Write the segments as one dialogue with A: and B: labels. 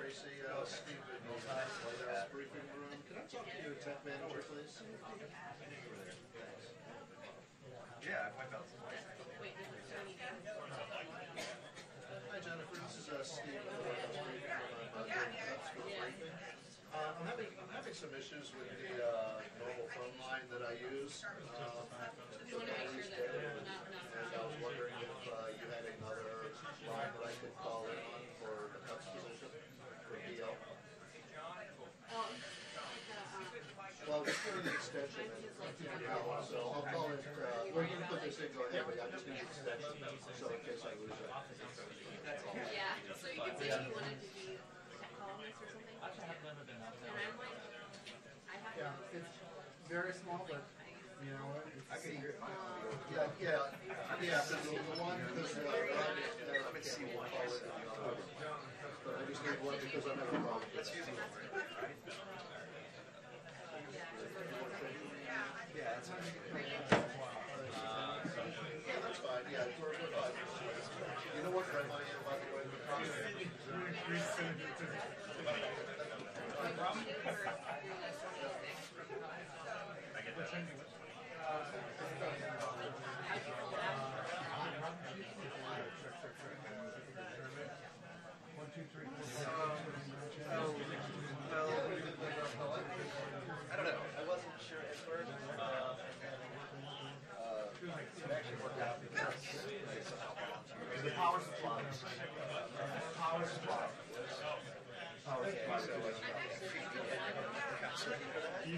A: Tracy, Steve in the White House briefing room. Can I talk to your tech manager, please?
B: Yeah, I wiped out some lights.
A: Hi, Jennifer. This is Steve in the White House briefing room. I'm having some issues with the normal phone line that I use. And I was wondering if you had another line that I could call in on for the cuts position for DL. Well, it's for the extension. So I'll call it. We're going to put this in. Go ahead, but I just need the extension. So in case I lose it.
C: Yeah. So you could say you wanted to be tech columnist or something. And I'm like, I have.
D: Yeah, it's very small, but you know,
B: I can hear it.
A: Yeah. Because the one because
B: I'm in C1.
A: But I just need one because I'm having a problem.
B: That's using one, right? Yeah, that's fine.
A: Yeah, that's fine. Yeah, we're fine. You know what red money is, by the way?
B: I don't know. I wasn't sure at first. It actually worked out because
D: the power supply. Power supply.
B: okay,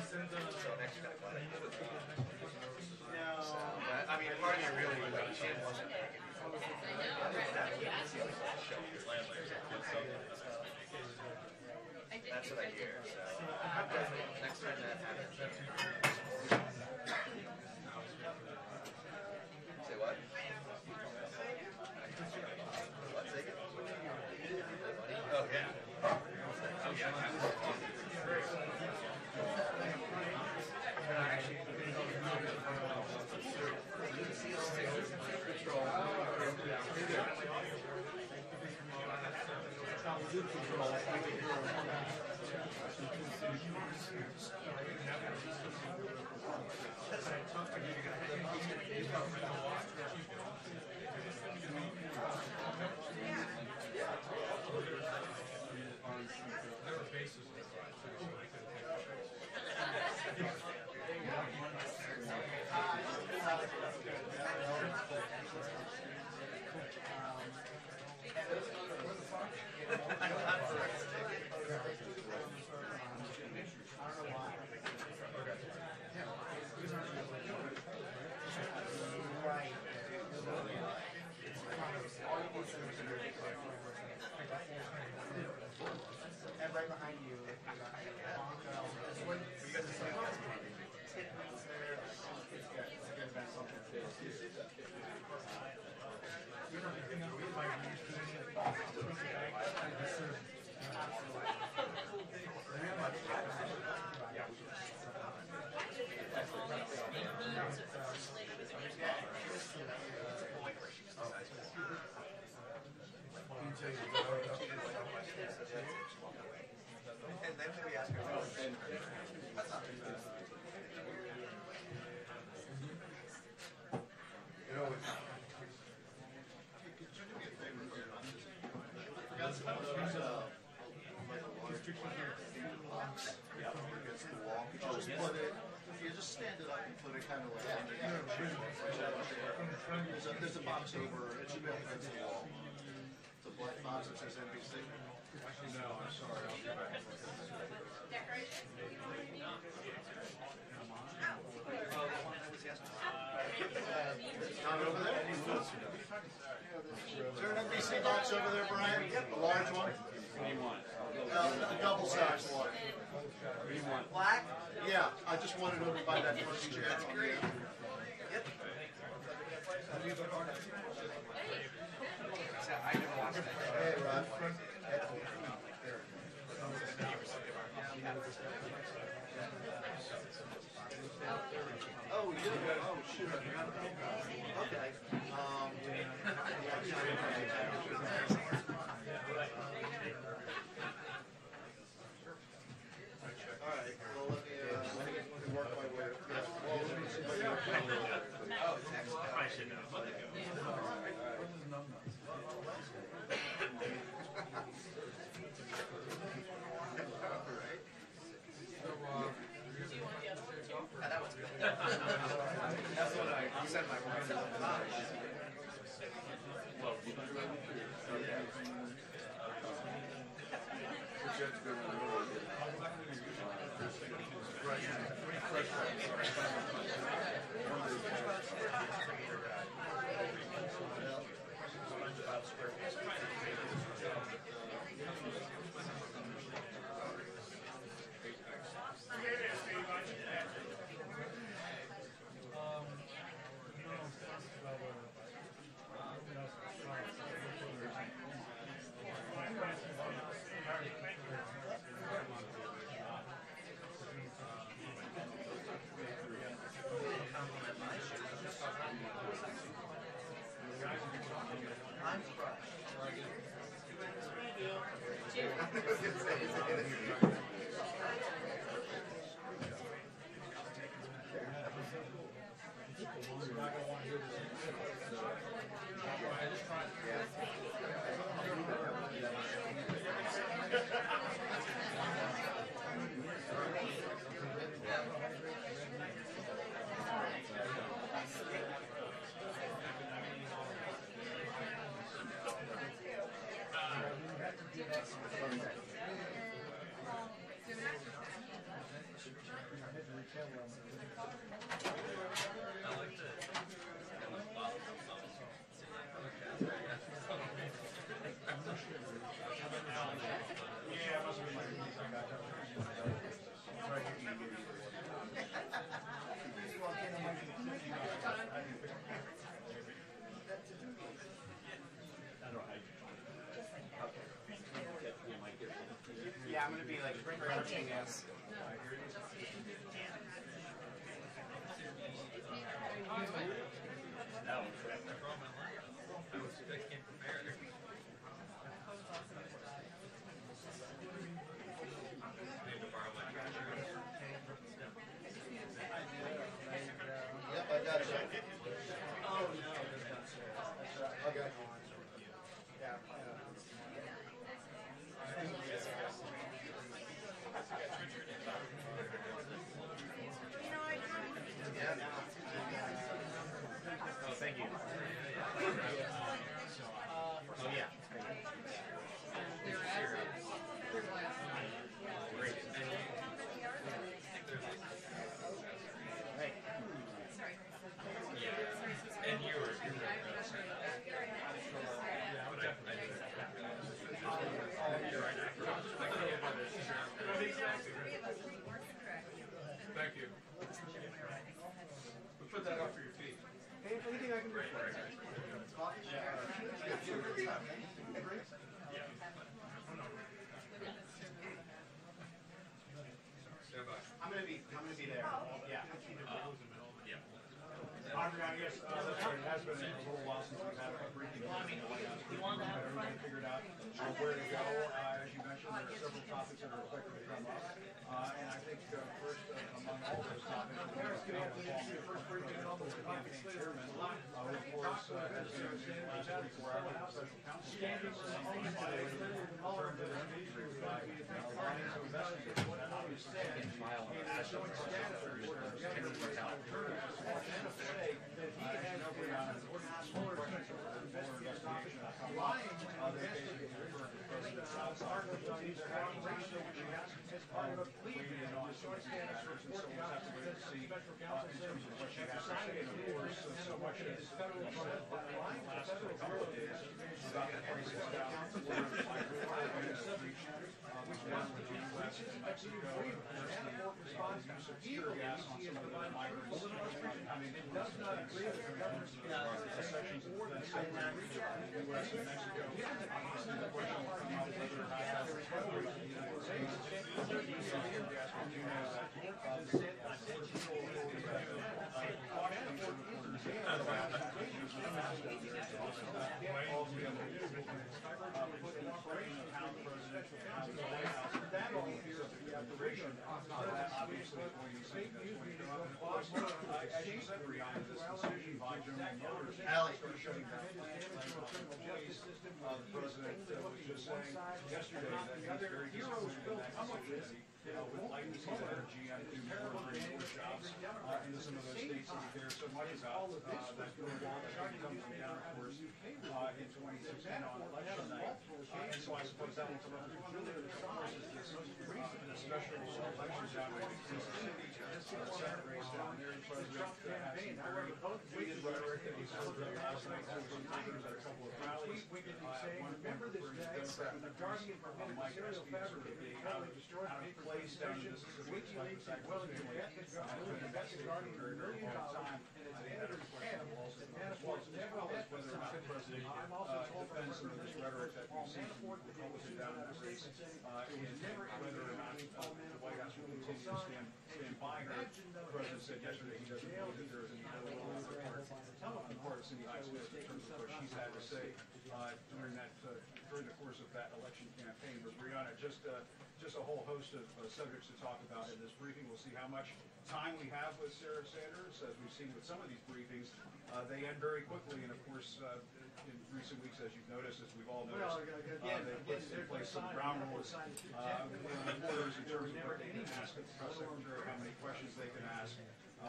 B: so next kind of money. But I mean, part of me really like Jim wasn't making that's what I hear. So next time that happens. Say what? What? Say it? Oh yeah. Oh yeah.
D: And right behind you,
B: And then we ask her.
A: You just stand it up and put it kind of like there's a box over, it should be up against the wall. It's a black box that says NBC. No, I'm sorry. I'll get back. Not over there? Is there an NBC box over there, Brian? A large one?
E: What do you want?
A: A double-sized one.
E: What do you want?
A: Black? Yeah, I just wanted to buy that first chair.
B: That's great. Yep. I didn't watch that.
A: Hey, Rod. Oh, you? Oh, shoot. Okay.
D: Yeah, I'm gonna be like crouching as.
A: Yep, I got you. Okay.
B: Oh, thank you. Oh, yeah. Great. Right. Yeah. And you were.
F: Thank you. We'll put that up for your feet.
D: Hey, if anything I can do for you. Coffee?
F: Stand by.
D: I'm gonna be there. Yeah.
G: Audrey, I guess it has been a little while since we've had a briefing. Everything figured out where to go. As you mentioned, there are several topics that are expected to come up. And I think first among all those topics, the first briefing on the campaign chairman, of course, has been in the last 24 hours of special counsel. Yesterday, that he's very disappointed in that decision. Would like to see that GM do more renewable jobs into some of those states that we care so much about. That bill that comes down, of course, in 2016 on election night. And so I suppose that will come up. One of the special elections down in Kansas City, Senate race down there. The president had some very heated rhetoric that he said last night to some leaders at a couple of rallies. Remember this day, when the Guardian permitted the serial fabric being out of place down in Mississippi, despite the fact that it's been investigating for a very long time. And its editors have also never met whether or not the president defends some of this rhetoric that we've seen from Republicans down in the race, and whether or not the White House will continue to stand by her. The president said yesterday he doesn't believe that there is any partisan bias in terms of what she's had to say during the course of that election campaign. But Brianna, just a whole host of subjects to talk about in this briefing. We'll see how much time we have with Sarah Sanders. As we've seen with some of these briefings, they end very quickly. And of course, in recent weeks, as you've noticed, as we've all noticed, they've put in place some ground rules reporters in terms of what they can ask of the press secretary, how many questions they can ask.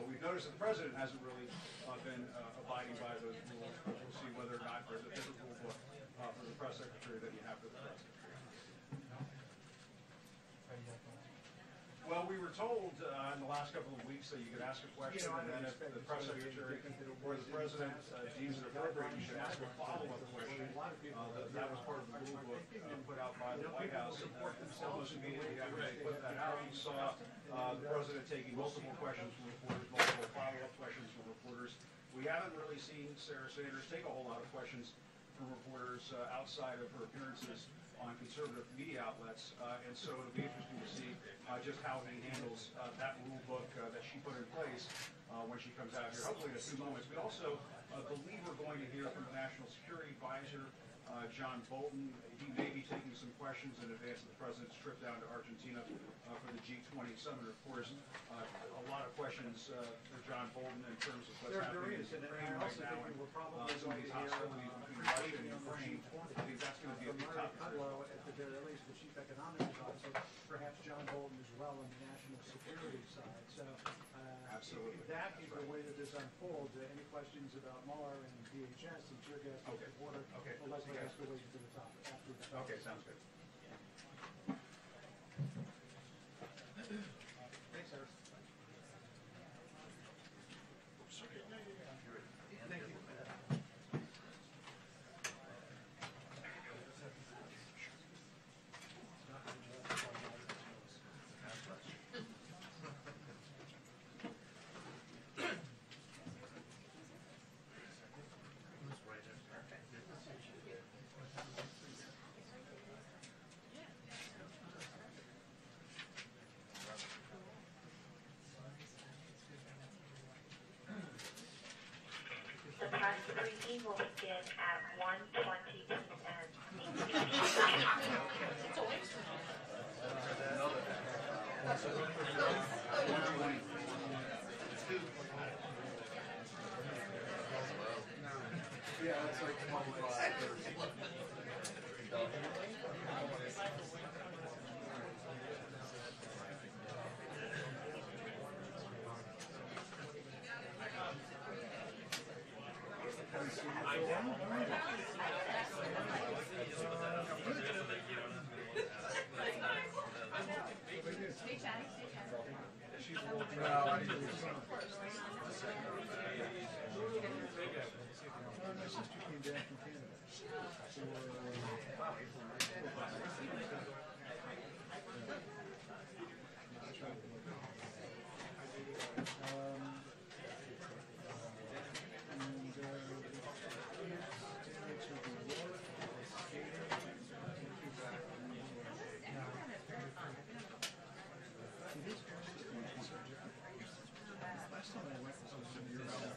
G: We've noticed that the president hasn't really been abiding by those rules. We'll see whether or not there's a different rule book for the press secretary than you have for the president. Well, we were told in the last couple of weeks that you could ask a question, and then if the press secretary or the president deems it appropriate, you should ask a follow-up question. That was part of the rule book put out by the White House. Almost immediately after they put that out, we saw the president taking multiple questions from reporters, multiple follow-up questions from reporters. We haven't really seen Sarah Sanders take a whole lot of questions from reporters outside of her appearances on conservative media outlets, and so it'll be interesting to see just how he handles that rule book that she put in place when she comes out here, hopefully in a few moments. We also believe we're going to hear from the National Security Advisor, John Bolton. He may be taking some questions in advance of the president's trip down to Argentina for the G20 summit. Of course, a lot of questions for John Bolton in terms of what's happening in Ukraine right now, and some of these hostilities between Russia and Ukraine. I think that's going to be a big topic.
H: At the very least, the chief economic officer, perhaps John Bolton as well on the national security side. So
G: absolutely,
H: that is the way that this unfolds. Any questions about Mueller and DHS and tear gas at the border?
G: Okay.
H: Well, let's get to the topic after that.
G: Okay, sounds good.
H: Thanks, Harris. Thank you.
I: The press briefing will begin at 1:20 p.m.
A: Yeah, it's like 25, 30.
C: Stay chatty, stay chatty.
A: No, I didn't.
H: My sister came back from Canada. Last time I went was some years ago.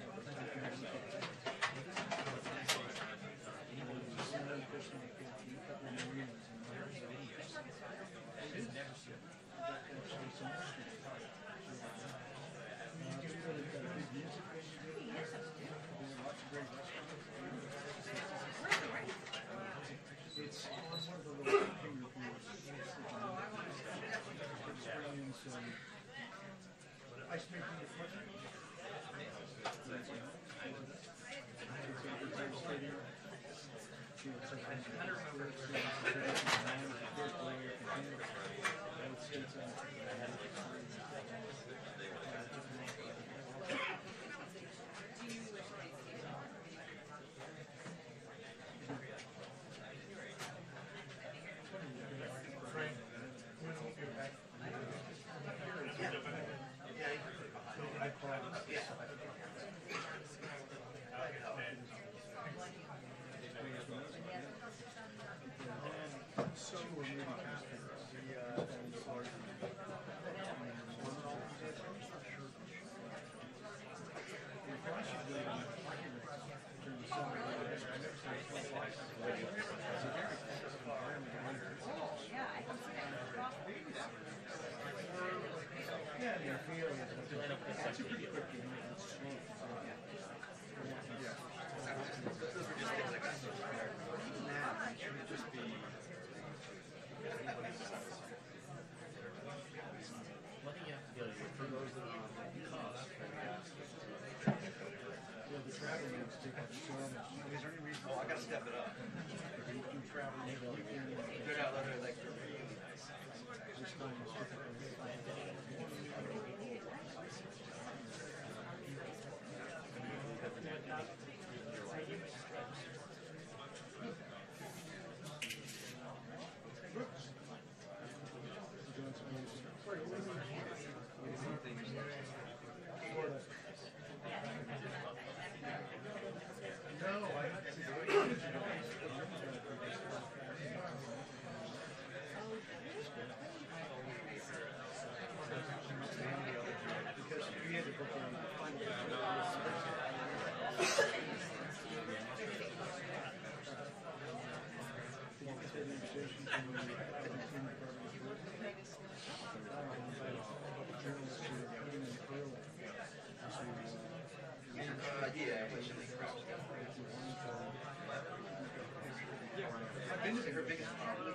B: been to her biggest problem.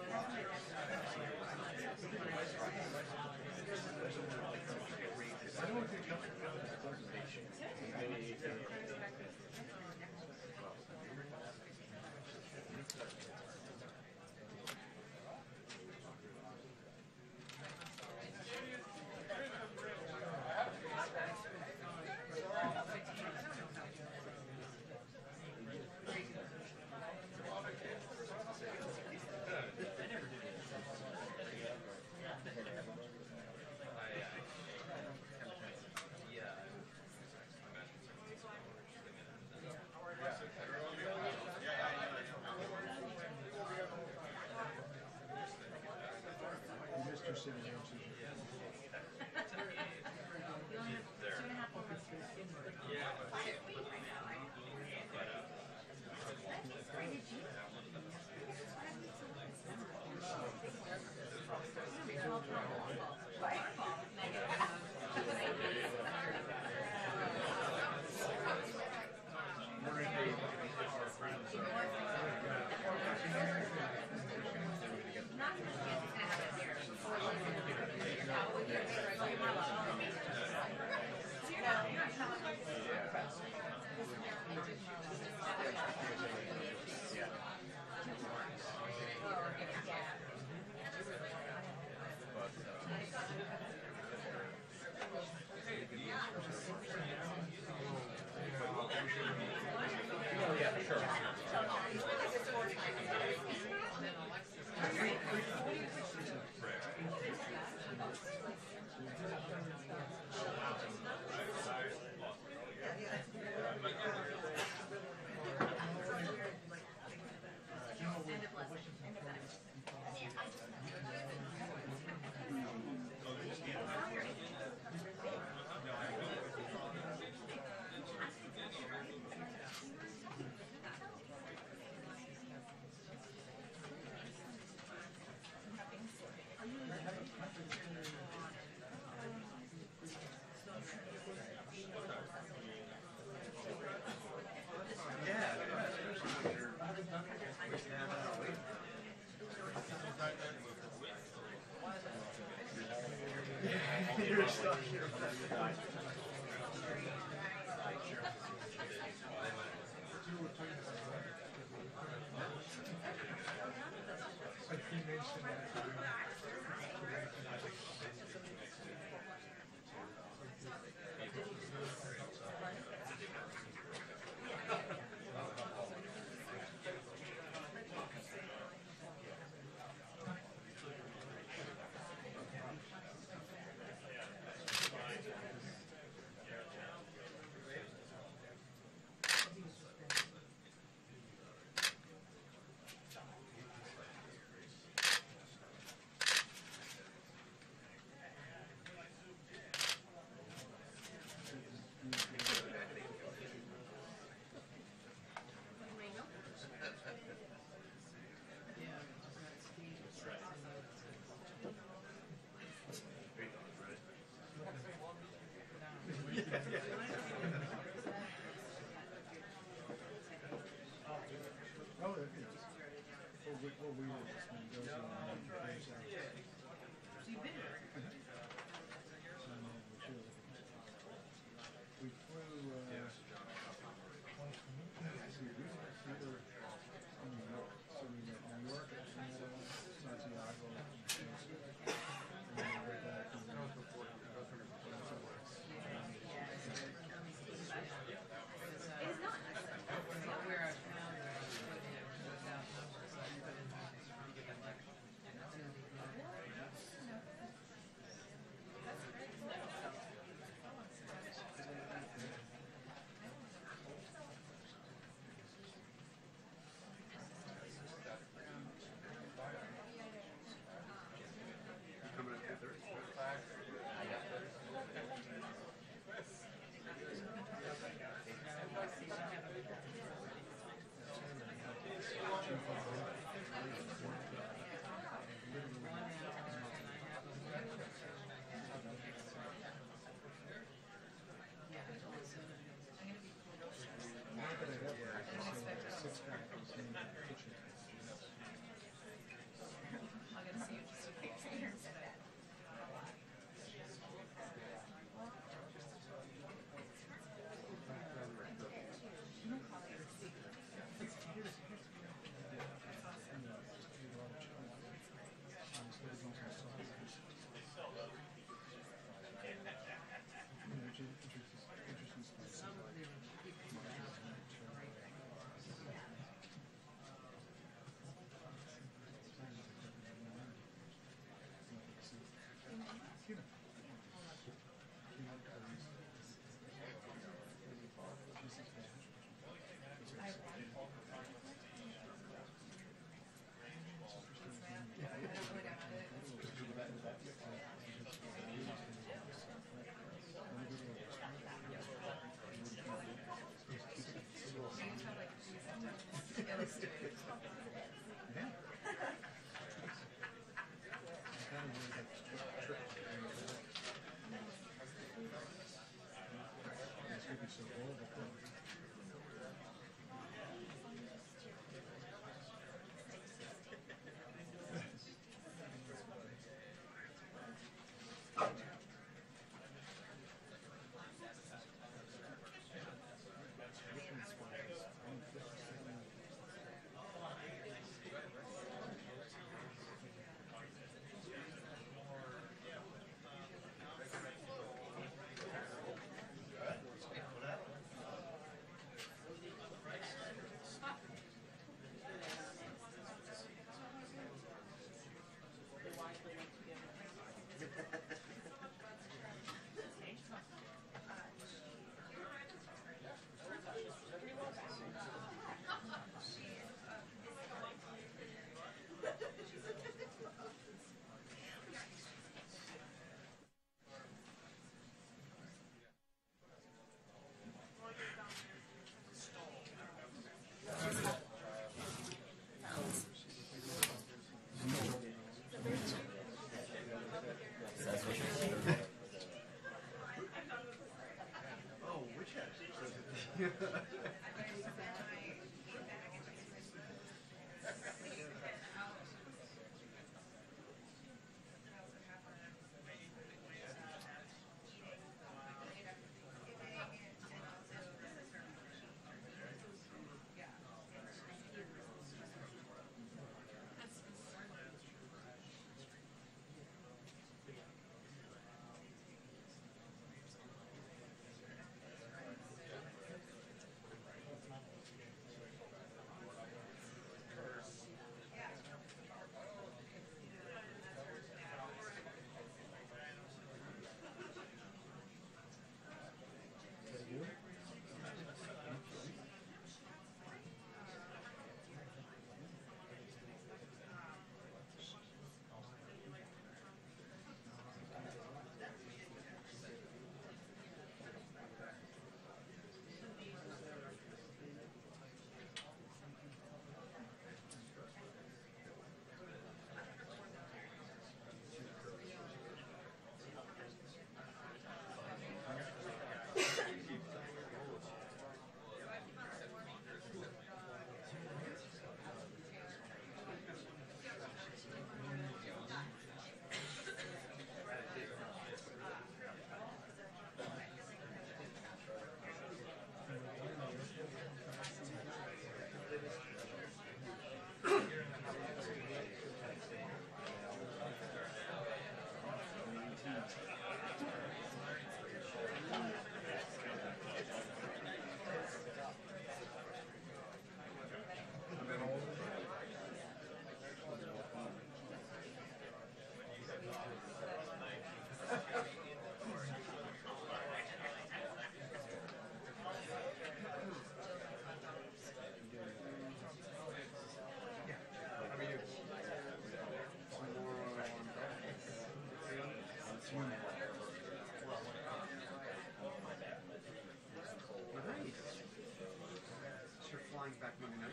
B: John's back Monday night.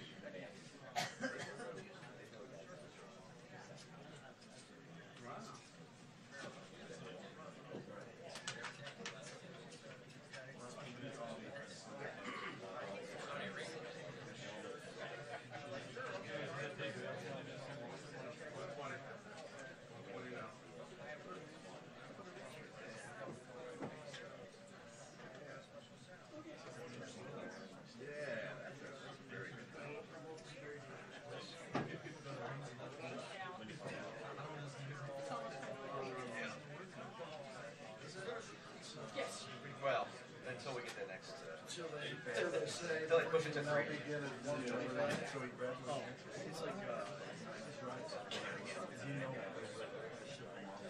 B: Wow. Well, until we get the next.
A: Until they say.
B: Until they push it to
A: they'll
B: 3.
A: begin at 125, so he graduates. It's like,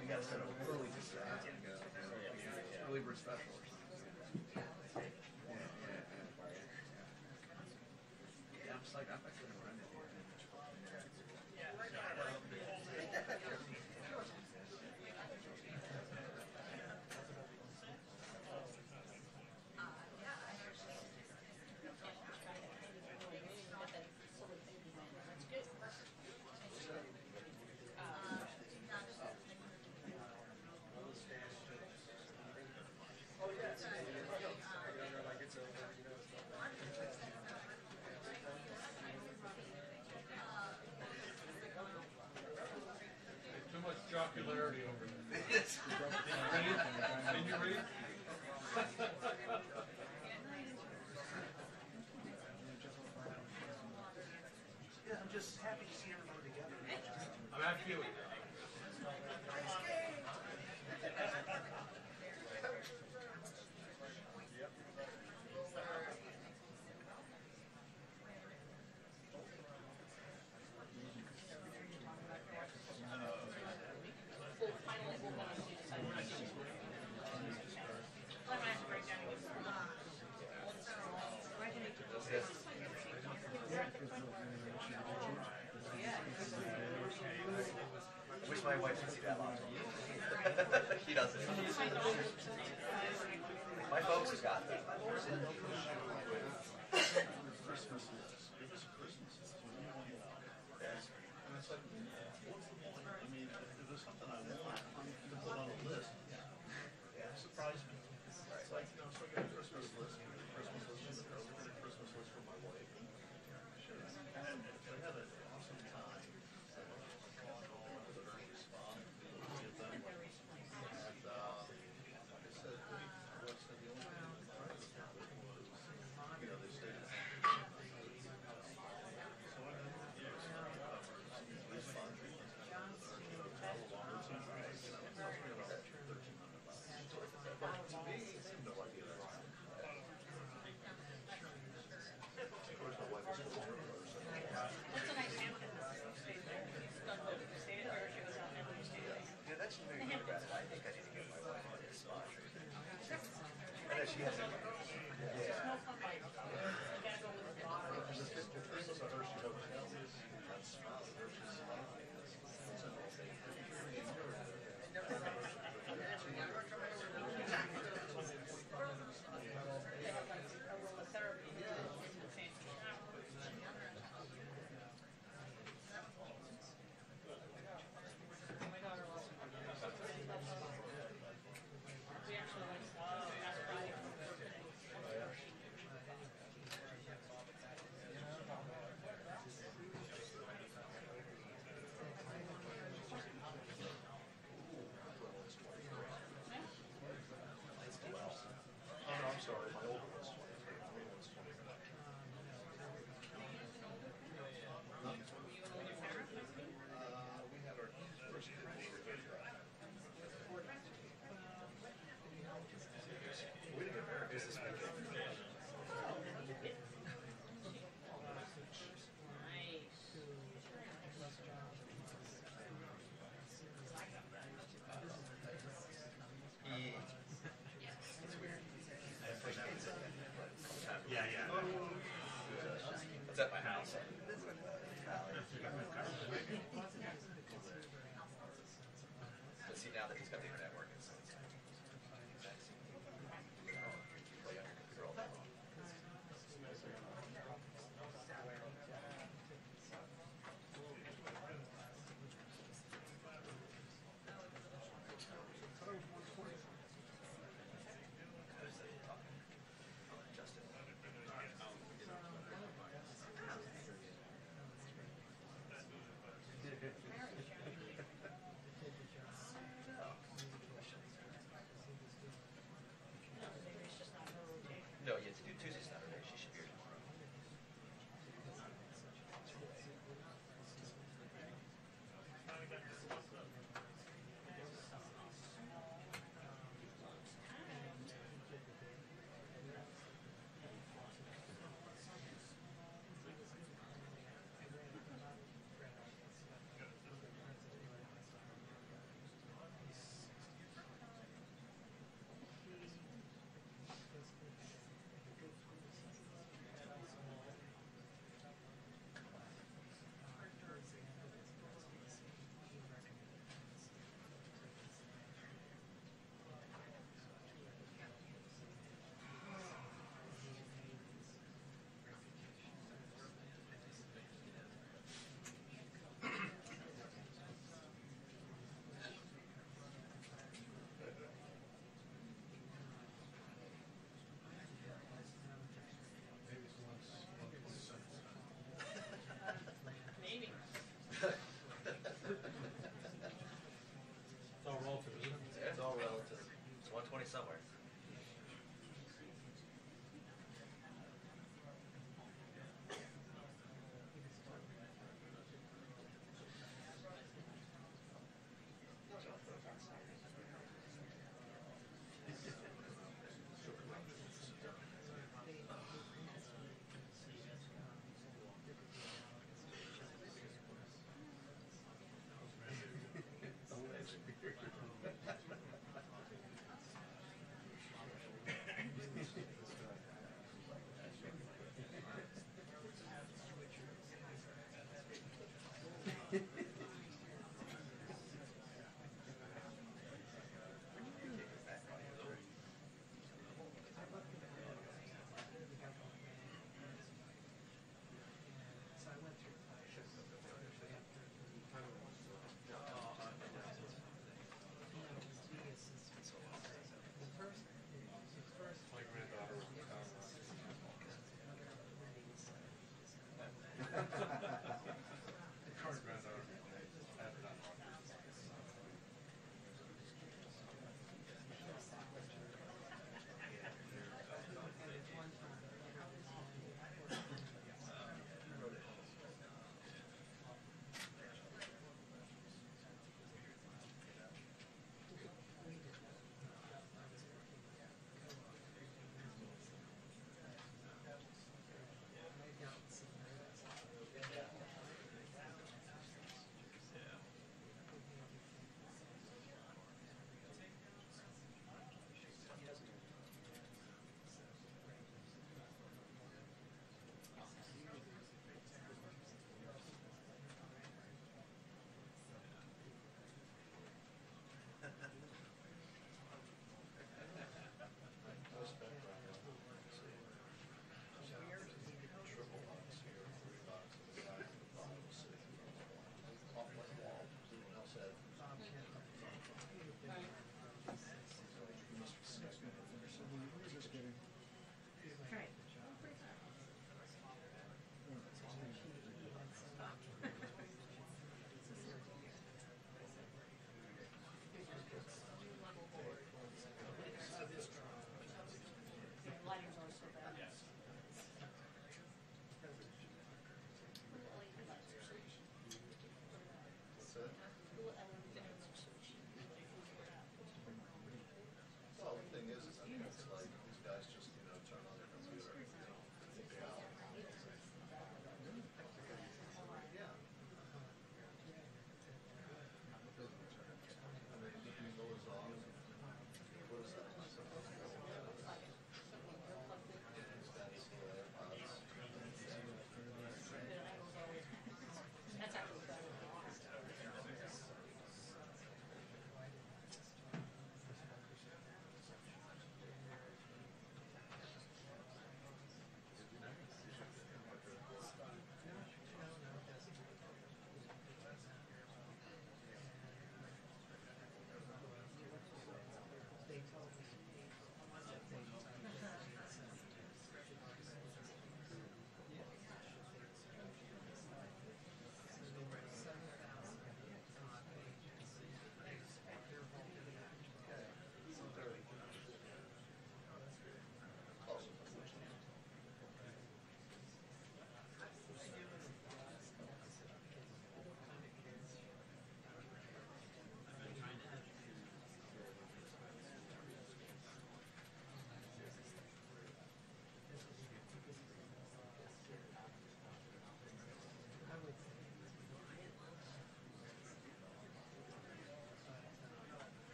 A: we got set up early just early bird special or something. Yeah, I'm just like, I'm actually gonna run it.
F: Too much jocularity over there. Can you read?
H: Yeah, I'm just happy to see everyone together.
F: I'm after you.
B: I wish my wife could see that live. She doesn't. My folks have got it.
A: Surprised me. It's like, you know, so I got a Christmas list for my wife. And I had an awesome time.
B: She has a
A: Sorry, my older one's 20. My main one's 20. We had our first kid this year. We didn't get married this weekend.
B: Yeah. It's at my house. But see, now that he's got the internet working, so it's play on your computer all day long. 120 somewhere.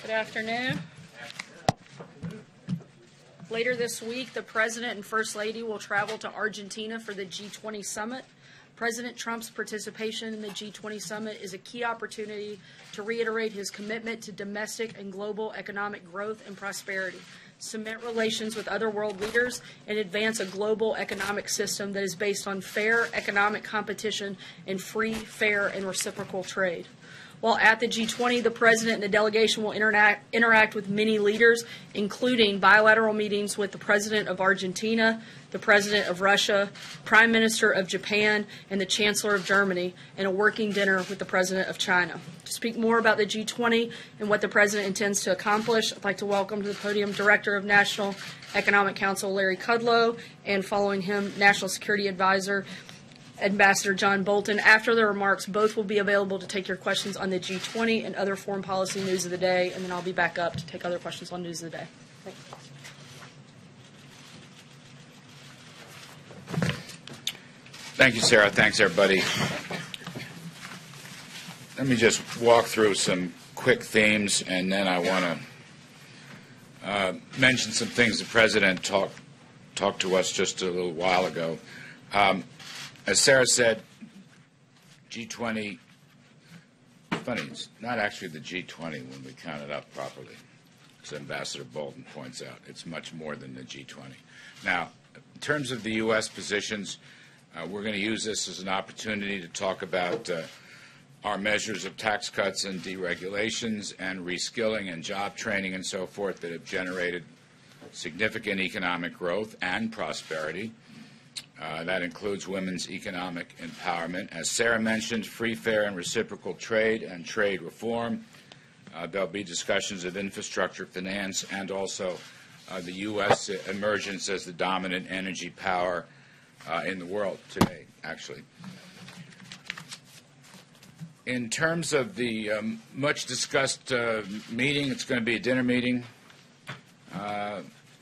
J: Good afternoon. Later this week, the President and First Lady will travel to Argentina for the G20 summit. President Trump's participation in the G20 summit is a key opportunity to reiterate his commitment to domestic and global economic growth and prosperity, cement relations with other world leaders, and advance a global economic system that is based on fair economic competition and free, fair, and reciprocal trade. While at the G20, the President and the delegation will interact with many leaders, including bilateral meetings with the President of Argentina, the President of Russia, Prime Minister of Japan, and the Chancellor of Germany, and a working dinner with the President of China. To speak more about the G20 and what the President intends to accomplish, I'd like to welcome to the podium Director of National Economic Council Larry Kudlow, and following him, National Security Advisor Ambassador John Bolton. After the remarks, both will be available to take your questions on the G20 and other foreign policy news of the day, and then I'll be back up to take other questions on news of the day.
E: Thank you, Sarah. Thanks, everybody. Let me just walk through some quick themes, and then I want to mention some things the President talked to us just a little while ago. As Sarah said, G20, funny, it's not actually the G20 when we count it up properly, as Ambassador Bolton points out. It's much more than the G20. Now, in terms of the U.S. positions, we're going to use this as an opportunity to talk about our measures of tax cuts and deregulations and reskilling and job training and so forth that have generated significant economic growth and prosperity. That includes women's economic empowerment. As Sarah mentioned, free, fair, and reciprocal trade and trade reform. There'll be discussions of infrastructure finance and also the U.S. emergence as the dominant energy power in the world today, actually. In terms of the much-discussed meeting, it's going to be a dinner meeting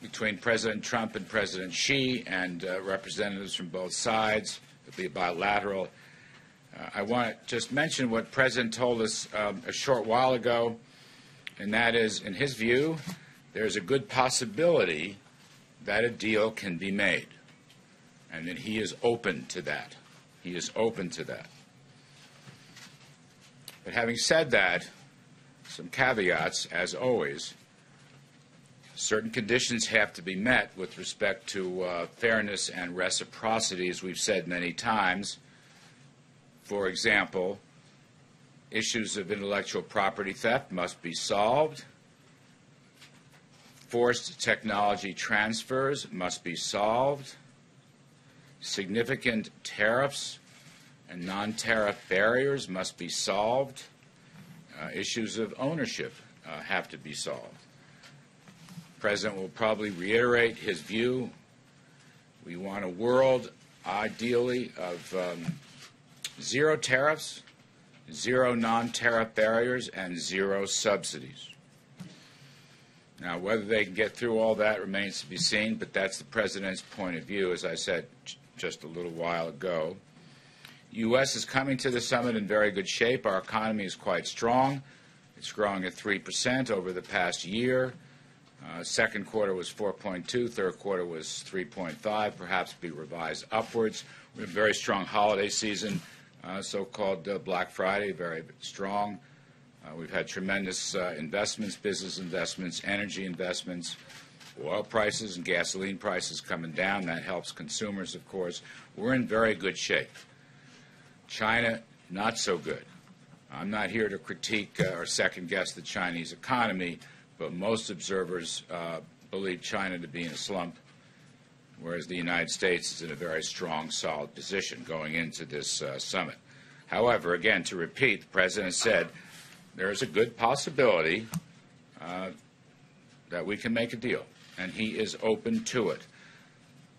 E: between President Trump and President Xi and representatives from both sides. It'll be bilateral. I want to just mention what President told us a short while ago, and that is, in his view, there's a good possibility that a deal can be made, and that he is open to that. He is open to that. But having said that, some caveats, as always. Certain conditions have to be met with respect to fairness and reciprocity, as we've said many times. For example, issues of intellectual property theft must be solved. Forced technology transfers must be solved. Significant tariffs and non-tariff barriers must be solved. Issues of ownership have to be solved. The President will probably reiterate his view. We want a world, ideally, of zero tariffs, zero non-tariff barriers, and zero subsidies. Now, whether they can get through all that remains to be seen, but that's the President's point of view, as I said just a little while ago. The U.S. is coming to the summit in very good shape. Our economy is quite strong. It's growing at 3% over the past year. Second quarter was 4.2, third quarter was 3.5, perhaps be revised upwards. We have a very strong holiday season, so-called Black Friday, very strong. We've had tremendous investments, business investments, energy investments, oil prices and gasoline prices coming down. That helps consumers, of course. We're in very good shape. China, not so good. I'm not here to critique or second-guess the Chinese economy, but most observers believe China to be in a slump, whereas the United States is in a very strong, solid position going into this summit. However, again, to repeat, the President said there is a good possibility that we can make a deal, and he is open to it.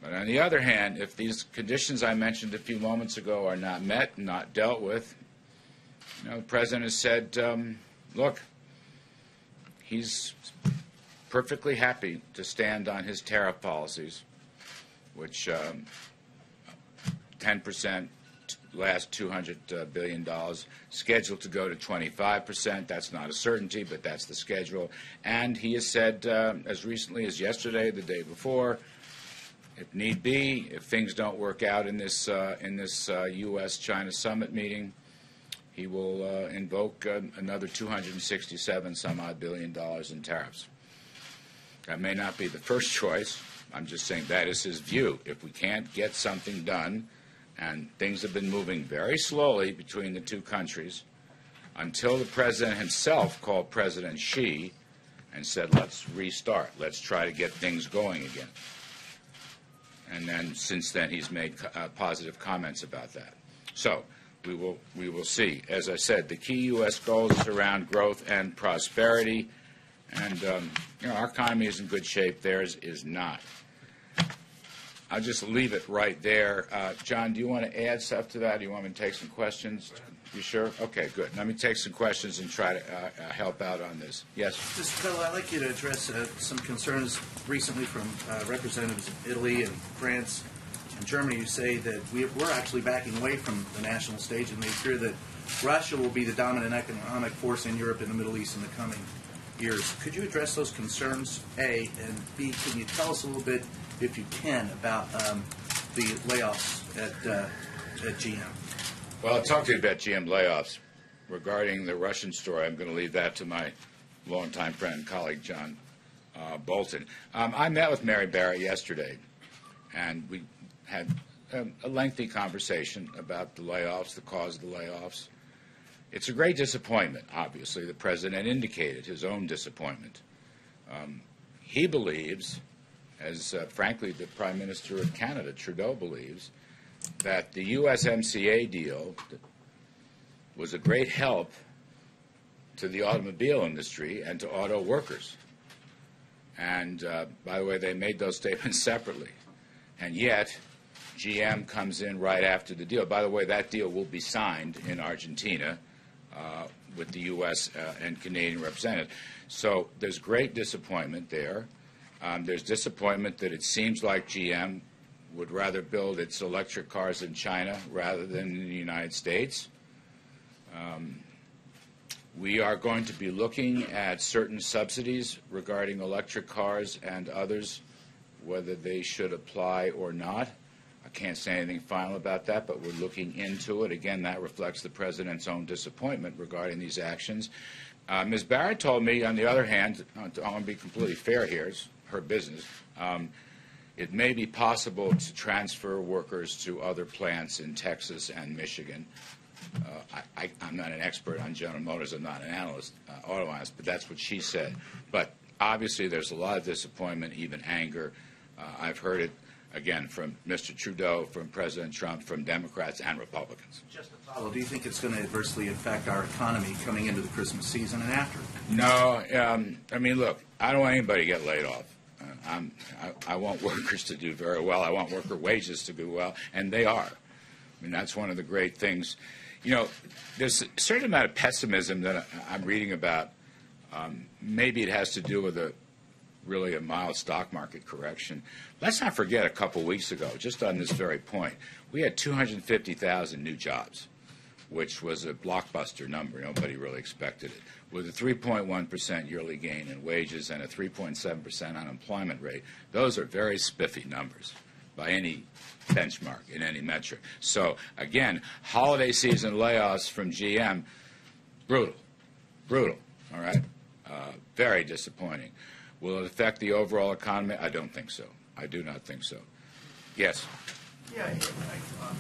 E: But on the other hand, if these conditions I mentioned a few moments ago are not met, not dealt with, the President has said, look, he's perfectly happy to stand on his tariff policies, which 10% last $200 billion, scheduled to go to 25%. That's not a certainty, but that's the schedule. And he has said, as recently as yesterday, the day before, if need be, if things don't work out in this U.S.-China summit meeting, he will invoke another $267 some odd billion in tariffs. That may not be the first choice. I'm just saying that is his view. If we can't get something done, and things have been moving very slowly between the two countries, until the president himself called President Xi and said, let's restart, let's try to get things going again. And then since then he's made positive comments about that. So we will see. As I said, the key U.S. goals is around growth and prosperity, and our economy is in good shape. Theirs is not. I'll just leave it right there. John, do you want to add stuff to that? Do you want me to take some questions? You sure? Okay, good. Let me take some questions and try to help out on this. Yes?
K: Mr. Fellow, I'd like you to address some concerns recently from representatives of Italy and France and Germany who say that we're actually backing away from the national stage, and they fear that Russia will be the dominant economic force in Europe and the Middle East in the coming years. Could you address those concerns, A, and B, can you tell us a little bit, if you can, about the layoffs at GM?
E: Well, I'll talk to you about GM layoffs. Regarding the Russian story, I'm going to leave that to my longtime friend and colleague, John Bolton. I met with Mary Barrett yesterday, and we had a lengthy conversation about the layoffs, the cause of the layoffs. It's a great disappointment, obviously. The president indicated his own disappointment. He believes, as frankly the Prime Minister of Canada, Trudeau, believes, that the USMCA deal was a great help to the automobile industry and to auto workers. And, by the way, they made those statements separately. And yet, GM comes in right after the deal. By the way, that deal will be signed in Argentina with the U.S. And Canadian representatives. So there's great disappointment there. There's disappointment that it seems like GM would rather build its electric cars in China rather than in the United States. We are going to be looking at certain subsidies regarding electric cars and others, whether they should apply or not. I can't say anything final about that, but we're looking into it. Again, that reflects the president's own disappointment regarding these actions. Ms. Barrett told me, on the other hand, I want to be completely fair here, it's her business, it may be possible to transfer workers to other plants in Texas and Michigan. I'm not an expert on General Motors. I'm not an analyst, auto analyst, but that's what she said. But obviously there's a lot of disappointment, even anger. I've heard it, again, from Mr. Trudeau, from President Trump, from Democrats and Republicans.
K: Just to follow, do you think it's going to adversely affect our economy coming into the Christmas season and after?
E: No. I mean, look, I don't want anybody to get laid off. I want workers to do very well. I want worker wages to do well, and they are. I mean, that's one of the great things. You know, there's a certain amount of pessimism that I'm reading about. Maybe it has to do with really a mild stock market correction. Let's not forget a couple weeks ago, just on this very point, we had 250,000 new jobs, which was a blockbuster number. Nobody really expected it. With a 3.1% yearly gain in wages and a 3.7% unemployment rate, those are very spiffy numbers by any benchmark in any metric. So, again, holiday season layoffs from GM, brutal, all right? Very disappointing. Will it affect the overall economy? I don't think so. I do not think so. Yes?
G: Yeah,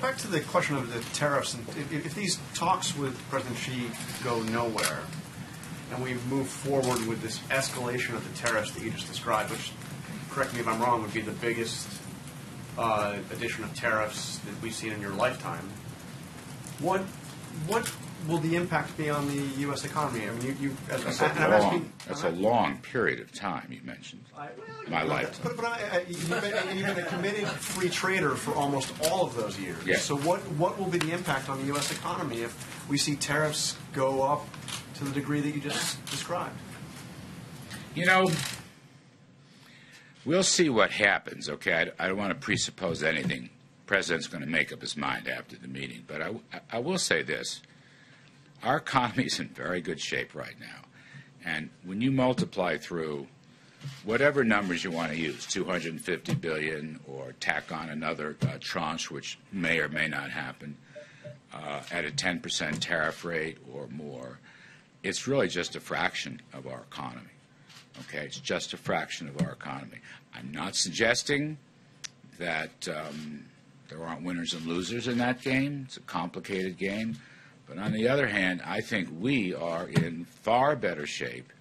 G: back to the question of the tariffs. And if these talks with President Xi go nowhere, and we move forward with this escalation of the tariffs that you just described, which, correct me if I'm wrong, would be the biggest addition of tariffs that we've seen in your lifetime, what will the impact be on the U.S. economy? I mean,
E: that's a long period of time you mentioned. My lifetime.
G: But you've been a committed free trader for almost all of those years.
E: Yes.
G: So what will be the impact on the U.S. economy if we see tariffs go up to the degree that you just described?
E: You know, we'll see what happens, okay? I don't want to presuppose anything President's going to make up his mind after the meeting. But I will say this. Our economy is in very good shape right now. And when you multiply through whatever numbers you want to use, 250 billion or tack on another tranche, which may or may not happen, at a 10% tariff rate or more, it's really just a fraction of our economy. Okay, it's just a fraction of our economy. I'm not suggesting that there aren't winners and losers in that game. It's a complicated game. But on the other hand, I think we are in far better shape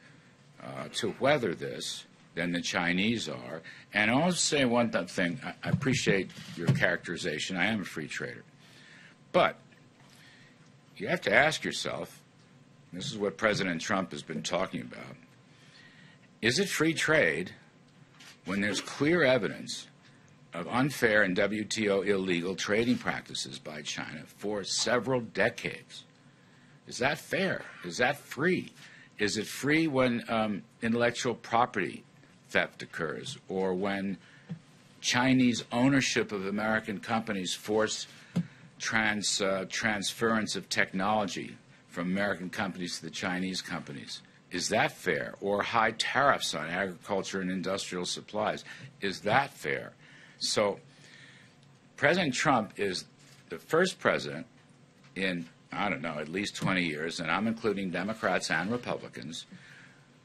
E: to weather this than the Chinese are. And I'll also say one thing. I appreciate your characterization. I am a free trader. But you have to ask yourself, this is what President Trump has been talking about, is it free trade when there's clear evidence of unfair and WTO illegal trading practices by China for several decades? Is that fair? Is that free? Is it free when intellectual property theft occurs, or when Chinese ownership of American companies force transference of technology from American companies to the Chinese companies? Is that fair? Or high tariffs on agriculture and industrial supplies? Is that fair? So President Trump is the first president in, I don't know, at least 20 years, and I'm including Democrats and Republicans,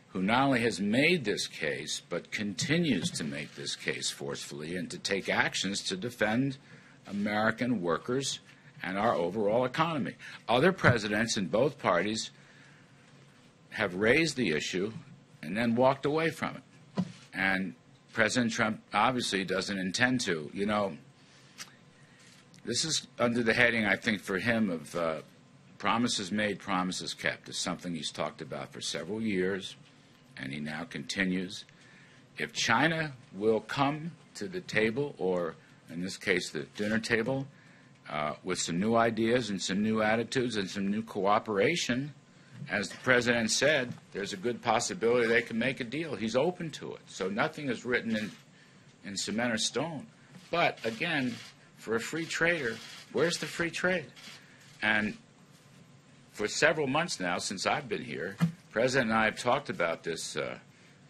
E: who not only has made this case, but continues to make this case forcefully and to take actions to defend American workers and our overall economy. Other presidents in both parties have raised the issue and then walked away from it. And President Trump obviously doesn't intend to. You know, this is under the heading, I think, for him of promises made, promises kept. It's something he's talked about for several years, and he now continues. If China will come to the table, or in this case the dinner table, with some new ideas and some new attitudes and some new cooperation, as the President said, there's a good possibility they can make a deal. He's open to it. So nothing is written in cement or stone. But, again, for a free trader, where's the free trade? And for several months now, since I've been here, the President and I have talked about this.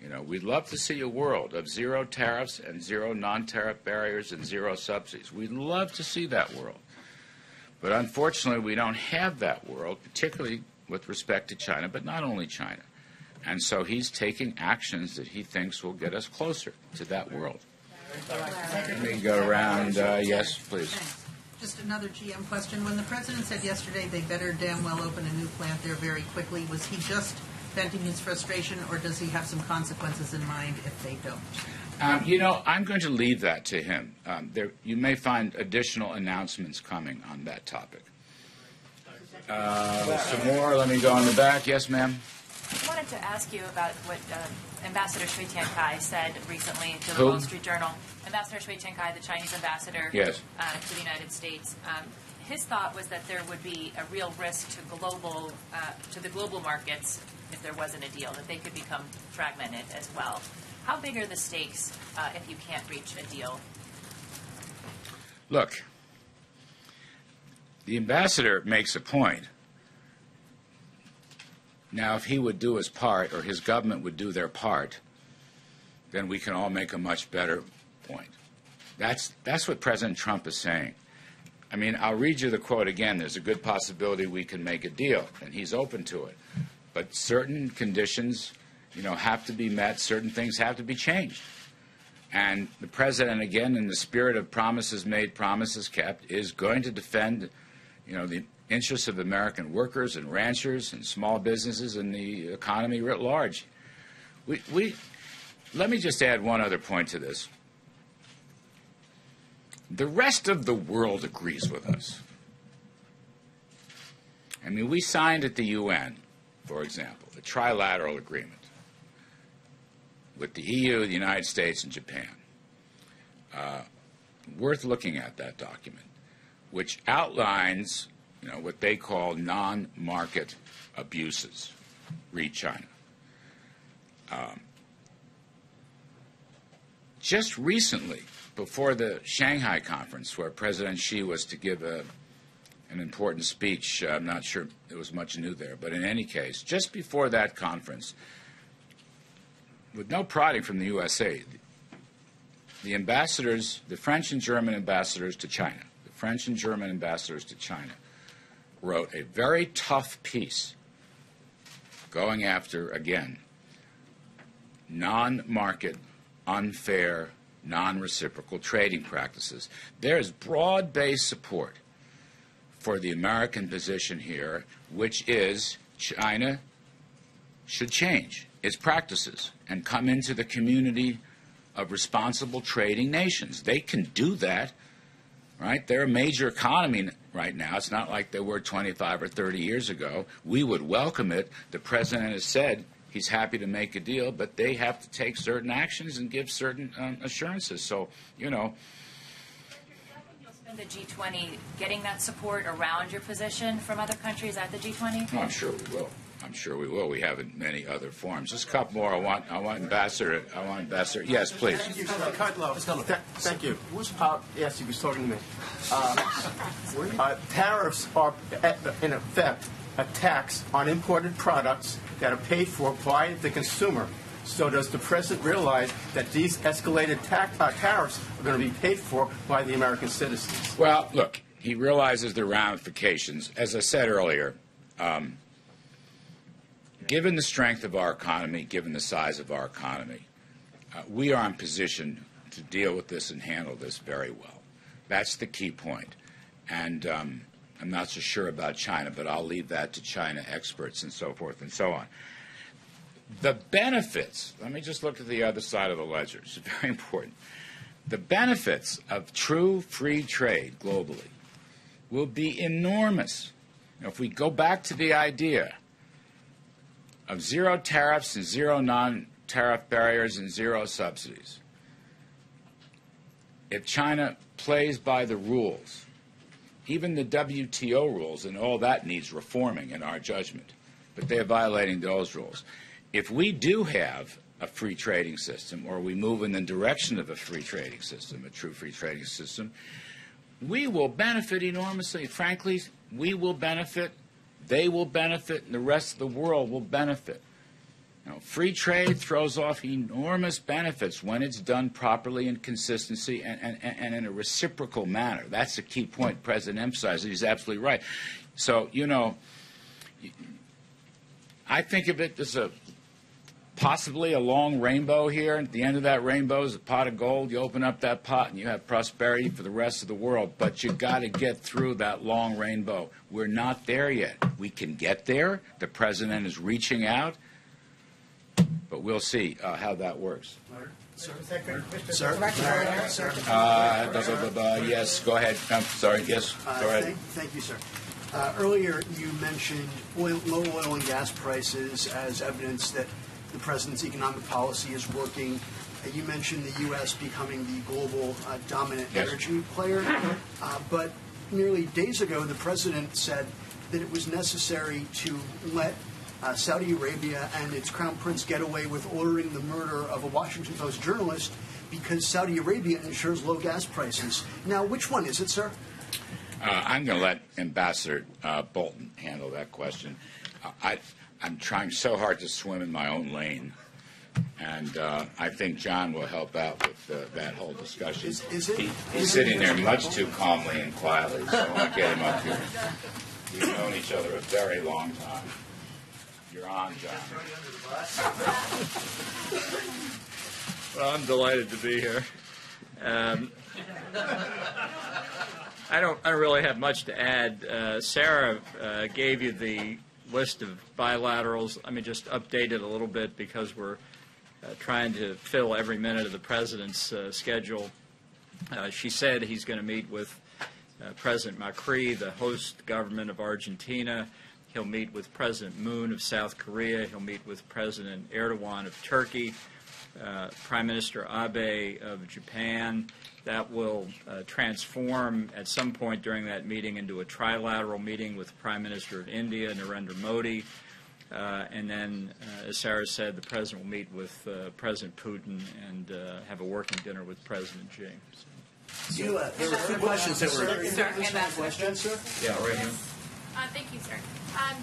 E: You know, we'd love to see a world of zero tariffs and zero non-tariff barriers and zero subsidies. We'd love to see that world. But unfortunately, we don't have that world, particularly with respect to China, but not only China. And so he's taking actions that he thinks will get us closer to that world. Let me go around. Yes, please.
L: Thanks. Just another GM question. When the President said yesterday they better damn well open a new plant there very quickly, was he just venting his frustration, or does he have some consequences in mind if they don't?
E: You know, I'm going to leave that to him. You may find additional announcements coming on that topic. Some more. Let me go on the back. Yes, ma'am.
M: I wanted to ask you about what Ambassador Shui Tiankai said recently to the
E: Who?
M: Wall Street Journal. Ambassador Shui Tiankai, the Chinese ambassador
E: Yes.
M: To the United States. His thought was that there would be a real risk to the global markets if there wasn't a deal, that they could become fragmented as well. How big are the stakes if you can't reach a deal?
E: Look, the ambassador makes a point. Now, if he would do his part, or his government would do their part, then we can all make a much better point. That's what President Trump is saying. I mean, I'll read you the quote again. There's a good possibility we can make a deal, and he's open to it. But certain conditions, you know, have to be met. Certain things have to be changed. And the President, again, in the spirit of promises made, promises kept, is going to defend, you know, the interests of American workers and ranchers and small businesses and the economy writ large. Let me just add one other point to this. The rest of the world agrees with us. I mean, we signed at the UN, for example, a trilateral agreement with the EU, the United States, and Japan. Worth looking at that document, which outlines, you know, what they call non-market abuses, re China. Just recently, before the Shanghai conference, where President Xi was to give an important speech. I'm not sure there was much new there, but in any case, just before that conference, with no prodding from the USA, the ambassadors, the French and German ambassadors to China, wrote a very tough piece going after, again, non-market, unfair, non-reciprocal trading practices. There is broad-based support for the American position here, which is China should change its practices and come into the community of responsible trading nations. They can do that, right? They're a major economy right now. It's not like they were 25 or 30 years ago. We would welcome it. The president has said he's happy to make a deal, but they have to take certain actions and give certain assurances. So, you know.
M: You'll spend the G20 getting that support around your position from other countries at the G20?
E: Oh, I'm sure we will. I'm sure we will. We have in many other forms. Just a couple more. I want Ambassador. Yes, please.
N: Thank you. Thank you. Yes, he was talking to me. Tariffs are, in effect, a tax on imported products that are paid for by the consumer. So does the president realize that these escalated tariffs are going to be paid for by the American citizens?
E: Well, look, he realizes the ramifications. As I said earlier, given the strength of our economy, given the size of our economy, we are in position to deal with this and handle this very well. That's the key point. And I'm not so sure about China, but I'll leave that to China experts and so forth and so on. The benefits, let me just look at the other side of the ledger. It's very important. The benefits of true free trade globally will be enormous. Now, if we go back to the idea of zero tariffs and zero non-tariff barriers and zero subsidies, if China plays by the rules, even the WTO rules, and all that needs reforming in our judgment, but they are violating those rules. If we do have a free trading system, or we move in the direction of a free trading system, a true free trading system, we will benefit enormously. Frankly, we will benefit, they will benefit, and the rest of the world will benefit. Now, free trade throws off enormous benefits when it's done properly in consistency and in a reciprocal manner. That's the key point the President emphasized. He's absolutely right. So, you know, I think of it as possibly a long rainbow here. At the end of that rainbow is a pot of gold. You open up that pot and you have prosperity for the rest of the world. But you got to get through that long rainbow. We're not there yet. We can get there. The President is reaching out. But we'll see how that works.
H: Sir?
E: Yes, go ahead. I'm sorry. Yes, go ahead.
H: Thank you, sir. Earlier, you mentioned low oil and gas prices as evidence that the president's economic policy is working. You mentioned the U.S. becoming the global dominant energy player. But merely days ago, the president said that it was necessary to let Saudi Arabia and its crown prince get away with ordering the murder of a Washington Post journalist because Saudi Arabia ensures low gas prices. Now, which one is it, sir?
E: I'm going to let Ambassador Bolton handle that question. I'm trying so hard to swim in my own lane, and I think John will help out with that whole discussion. He's sitting there much too calmly and quietly, so I want to get him up here. We've known each other a very long time. You're on, John.
O: Well, I'm delighted to be here. I don't really have much to add. Sarah gave you the list of bilaterals. Let me just update it a little bit because we're trying to fill every minute of the president's schedule. She said he's going to meet with President Macri, the host government of Argentina. He'll meet with President Moon of South Korea. He'll meet with President Erdogan of Turkey, Prime Minister Abe of Japan. That will transform at some point during that meeting into a trilateral meeting with Prime Minister of India, Narendra Modi, And then, as Sarah said, the President will meet with President Putin and have a working dinner with President Xi. So.
K: There were two questions that were...
H: Sir?
O: Yeah, right here.
P: Thank you, sir.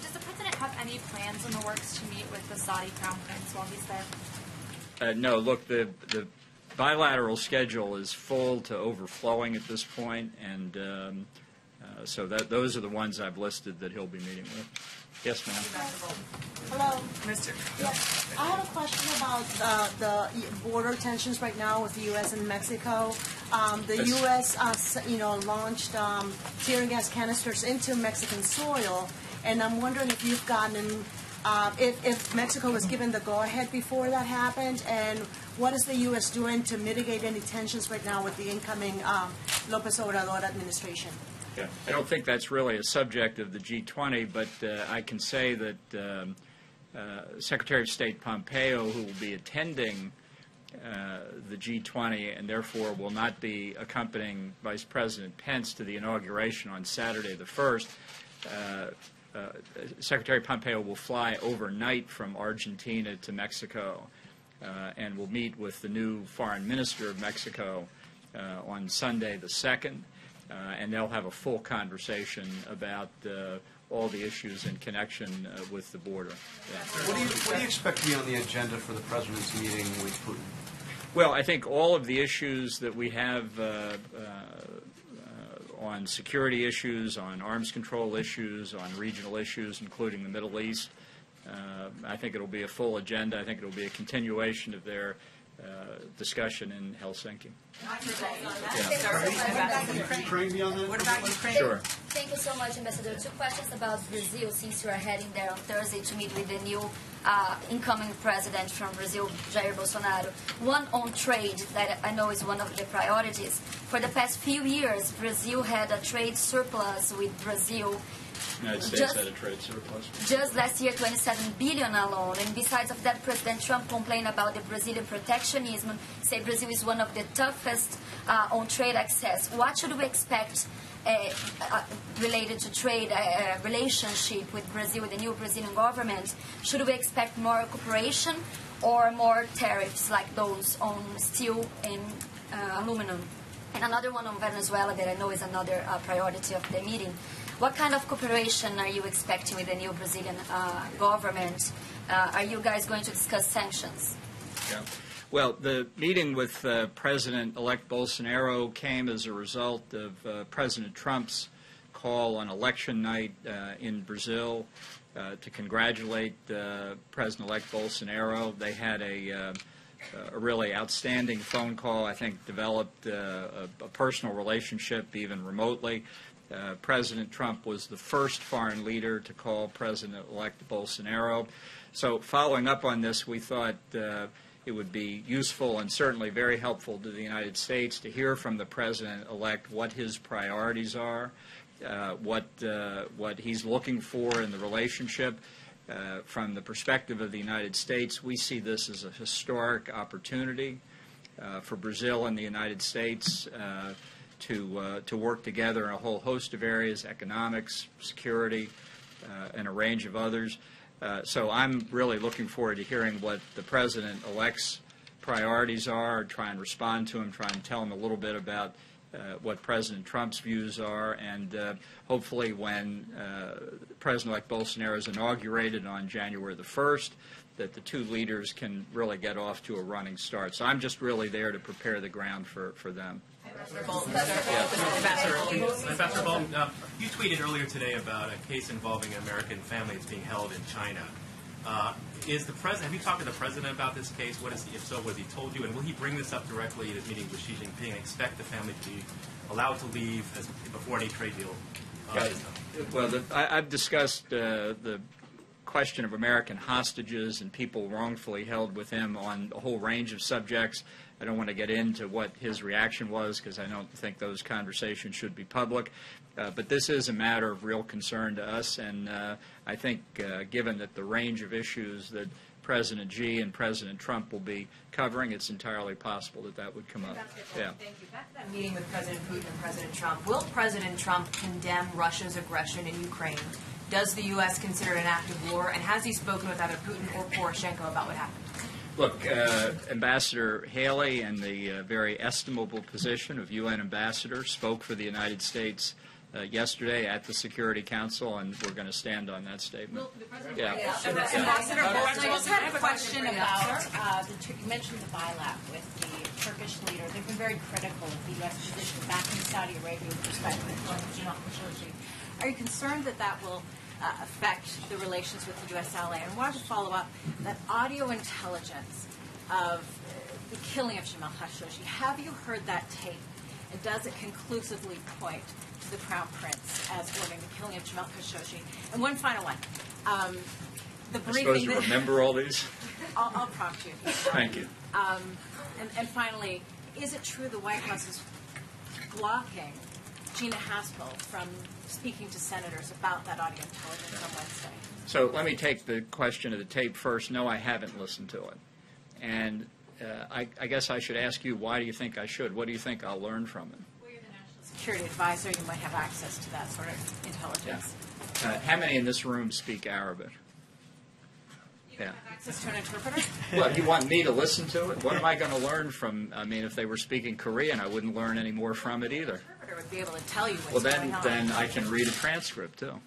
P: Does the President have any plans in the works to meet with the Saudi Crown Prince while he's there?
O: No, look, the bilateral schedule is full to overflowing at this point, and so those are the ones I've listed that he'll be meeting with. Yes, ma'am.
Q: Hello. Mr. Yes. I have a question about the border tensions right now with the U.S. and Mexico. The U.S. Launched tear gas canisters into Mexican soil, and I'm wondering if you've gotten, if Mexico was given the go-ahead before that happened, and what is the U.S. doing to mitigate any tensions right now with the incoming López Obrador administration?
O: Yeah. I don't think that's really a subject of the G20, but I can say that Secretary of State Pompeo, who will be attending the G20 and therefore will not be accompanying Vice President Pence to the inauguration on Saturday the 1st, Secretary Pompeo will fly overnight from Argentina to Mexico and will meet with the new Foreign Minister of Mexico on Sunday the 2nd. And they'll have a full conversation about all the issues in connection with the border. Yeah.
H: What do you expect to be on the agenda for the President's meeting with Putin?
O: Well, I think all of the issues that we have on security issues, on arms control issues, on regional issues, including the Middle East, I think it'll be a full agenda. I think it'll be a continuation of their discussion in Helsinki.
H: What
Q: about Ukraine?
O: Sure.
R: Thank you so much, Ambassador. Two questions about Brazil, since you are heading there on Thursday to meet with the new incoming president from Brazil, Jair Bolsonaro. One on trade that I know is one of the priorities. For the past few years, Brazil had a trade surplus with Brazil.
O: United States had a trade surplus.
R: Just last year, 27 billion alone. And besides of that, President Trump complained about the Brazilian protectionism, say Brazil is one of the toughest on trade access. What should we expect related to trade relationship with Brazil, with the new Brazilian government? Should we expect more cooperation or more tariffs like those on steel and aluminum? And another one on Venezuela that I know is another priority of the meeting. What kind of cooperation are you expecting with the new Brazilian government? Are you guys going to discuss sanctions?
O: Yeah. Well, the meeting with President-elect Bolsonaro came as a result of President Trump's call on election night in Brazil to congratulate President-elect Bolsonaro. They had a really outstanding phone call, I think developed a personal relationship even remotely. President Trump was the first foreign leader to call President-elect Bolsonaro. So following up on this, we thought it would be useful and certainly very helpful to the United States to hear from the President-elect what his priorities are, what he's looking for in the relationship. From the perspective of the United States, we see this as a historic opportunity for Brazil and the United States to work together in a whole host of areas, economics, security, and a range of others. So I'm really looking forward to hearing what the President-elect's priorities are, try and respond to him, try and tell him a little bit about what President Trump's views are, and hopefully when President-elect Bolsonaro is inaugurated on January the 1st, that the two leaders can really get off to a running start. So I'm just really there to prepare the ground for them.
S: Ambassador Bolton, you tweeted earlier today about a case involving an American family that's being held in China. Is the president? Have you talked to the president about this case? What is, if so, what has he told you? And will he bring this up directly in his meeting with Xi Jinping and expect the family to be allowed to leave before any trade deal is done?
O: Well, I've discussed the question of American hostages and people wrongfully held with him on a whole range of subjects. I don't want to get into what his reaction was because I don't think those conversations should be public. But this is a matter of real concern to us, and I think given that the range of issues that President Xi and President Trump will be covering, it's entirely possible that that would come up. Yeah.
T: Thank you. Back to that meeting with President Putin and President Trump. Will President Trump condemn Russia's aggression in Ukraine, Does the U.S. consider it an act of war? And has he spoken with either Putin or Poroshenko about what happened?
O: Look, Ambassador Haley, in the very estimable position of UN ambassador, spoke for the United States yesterday at the Security Council, and we're going to stand on that statement.
T: Yeah.
U: Ambassador Bolton, I just had a question about, you mentioned the bilat with the Turkish leader. They've been very critical of the U.S. position back in Saudi Arabia with respect to Jamal Khashoggi. Are you concerned that that will affect the relations with the U.S. ally? And I wanted to follow up that audio intelligence of the killing of Jamal Khashoggi. Have you heard that tape? And does it conclusively point to the Crown Prince as ordering the killing of Jamal Khashoggi? And one final one. The briefing.
O: I suppose you remember all these?
T: I'll prompt you.
O: Thank you.
T: And finally, is it true the White House is blocking Gina Haspel from speaking to senators about that audio intelligence on Wednesday?
O: So let me take the question of the tape first. No, I haven't listened to it. And I guess I should ask you, why do you think I should? What do you think I'll learn from it?
T: Well, you're the National Security Advisor. You might have access to that sort of intelligence.
O: Yeah. How many in this room speak Arabic? Yeah.
T: Access to an interpreter?
O: Well, you want me to listen to it? What am I going to learn from? I mean, if they were speaking Korean, I wouldn't learn any more from it either.
T: Interpreter would be able to tell you what's
O: going on. Then I can read a transcript too.
T: Okay.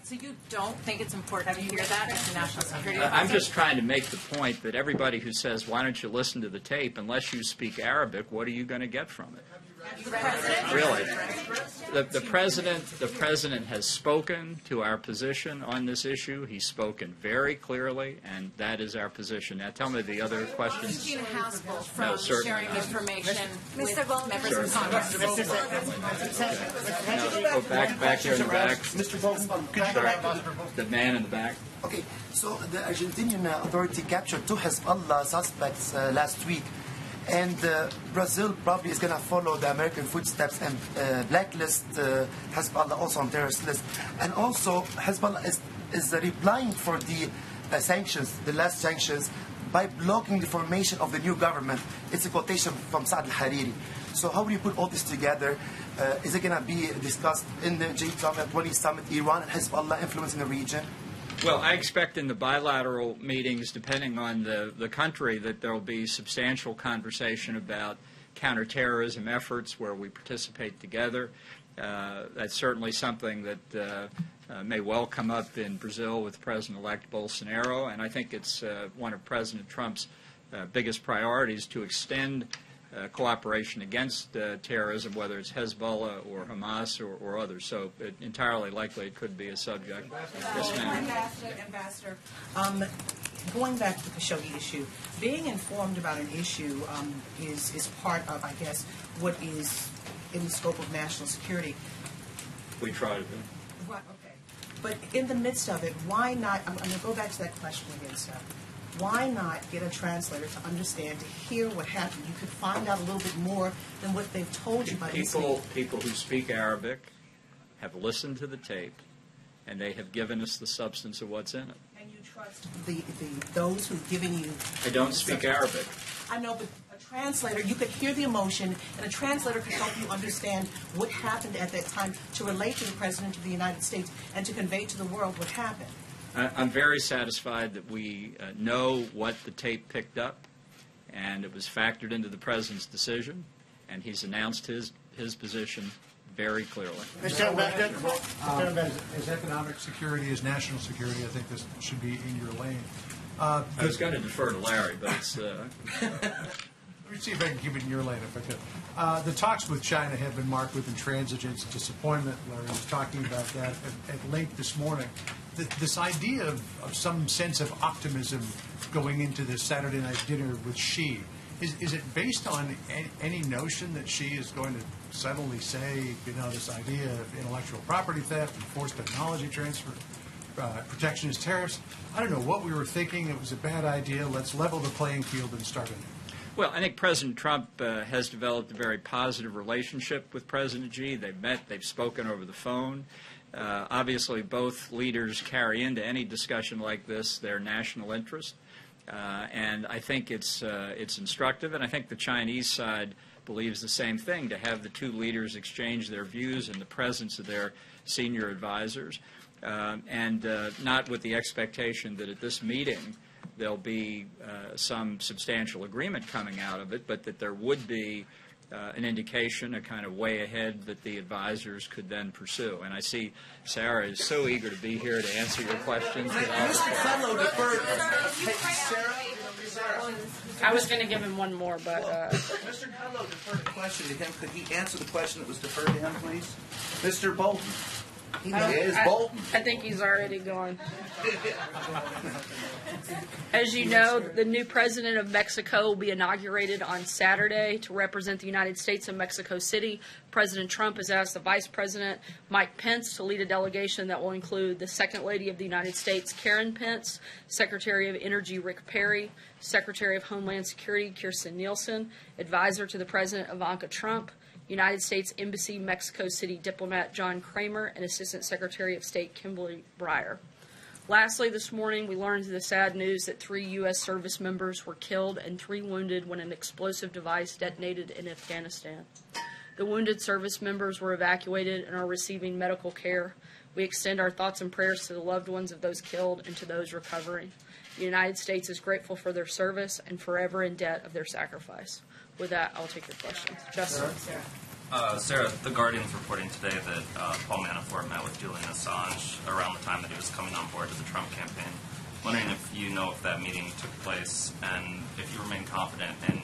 T: So you don't think it's important to hear that as the National Security Advisor?
O: I'm just trying to make the point that everybody who says, "Why don't you listen to the tape?" unless you speak Arabic, what are you going to get from it? Really, the president has spoken to our position on this issue. He's spoken very clearly, and that is our position. Now, tell me the other questions.
T: Gina Haspel from sharing information with members of Congress.
O: Go back here in the back.
V: Mr. Bolton, could you go back?
O: The man in the back.
V: Okay, so the Argentinian authority captured two Hezbollah suspects last week. And Brazil probably is going to follow the American footsteps and blacklist Hezbollah also on terrorist list. And also, Hezbollah is replying for the sanctions, the last sanctions, by blocking the formation of the new government. It's a quotation from Saad al-Hariri. So how do you put all this together? Is it going to be discussed in the G20 summit, Iran and Hezbollah influence in the region?
O: Well, I expect in the bilateral meetings, depending on the country, that there will be substantial conversation about counterterrorism efforts where we participate together. That's certainly something that may well come up in Brazil with President-elect Bolsonaro, and I think it's one of President Trump's biggest priorities to extend cooperation against terrorism, whether it's Hezbollah or Hamas or others. So entirely likely it could be a subject. Yes, ma'am.
L: Ambassador, going back to the Khashoggi issue, being informed about an issue is part of, I guess, what is in the scope of national security.
O: We try to do.
L: Right, okay. But in the midst of it, why not, I'm going to go back to that question again, sir. Why not get a translator to understand, to hear what happened? You could find out a little bit more than what they've told you by
O: people who speak Arabic have listened to the tape, and they have given us the substance of what's in it.
L: And you trust those who've given you...
O: I don't speak Arabic.
L: I know, but a translator, you could hear the emotion, and a translator could help you understand what happened at that time to relate to the President of the United States and to convey to the world what happened.
O: I'm very satisfied that we know what the tape picked up, and it was factored into the President's decision, and he's announced his position very clearly.
G: As economic security, as national security, I think this should be in your lane.
O: I was going to defer to Larry, but it's...
G: Let me see if I can keep it in your lane if I could. The talks with China have been marked with intransigence and disappointment. Larry was talking about that at length this morning. This idea of some sense of optimism going into this Saturday night dinner with Xi, is it based on any notion that Xi is going to suddenly say, you know, this idea of intellectual property theft and forced technology transfer, protectionist tariffs? I don't know what we were thinking. It was a bad idea. Let's level the playing field and start anew.
O: Well, I think President Trump has developed a very positive relationship with President Xi. They've met, they've spoken over the phone. Obviously, both leaders carry into any discussion like this their national interest, and I think it's instructive. And I think the Chinese side believes the same thing, to have the two leaders exchange their views in the presence of their senior advisors, and not with the expectation that at this meeting there'll be some substantial agreement coming out of it, but that there would be an indication, a kind of way ahead that the advisors could then pursue. And I see Sarah is so eager to be here to answer your questions.
K: Mr. Fellow deferred.
J: I was going to give him one more, but...
K: Mr. Fellow deferred a question to him. Could he answer the question that was deferred to him, please? Mr. Bolton. He is Bolton.
J: I think he's already gone. As you know, the new president of Mexico will be inaugurated on Saturday to represent the United States in Mexico City. President Trump has asked the Vice President, Mike Pence, to lead a delegation that will include the Second Lady of the United States, Karen Pence, Secretary of Energy, Rick Perry, Secretary of Homeland Security, Kirstjen Nielsen, Advisor to the President, Ivanka Trump, United States Embassy, Mexico City diplomat John Kramer, and Assistant Secretary of State Kimberly Breyer. Lastly, this morning we learned the sad news that 3 U.S. service members were killed and 3 wounded when an explosive device detonated in Afghanistan. The wounded service members were evacuated and are receiving medical care. We extend our thoughts and prayers to the loved ones of those killed and to those recovering. The United States is grateful for their service and forever in debt of their sacrifice. With that, I'll take your questions. Justin.
D: Sarah, The Guardian's reporting today that Paul Manafort met with Julian Assange around the time that he was coming on board to the Trump campaign. Wondering if you know if that meeting took place and if you remain confident in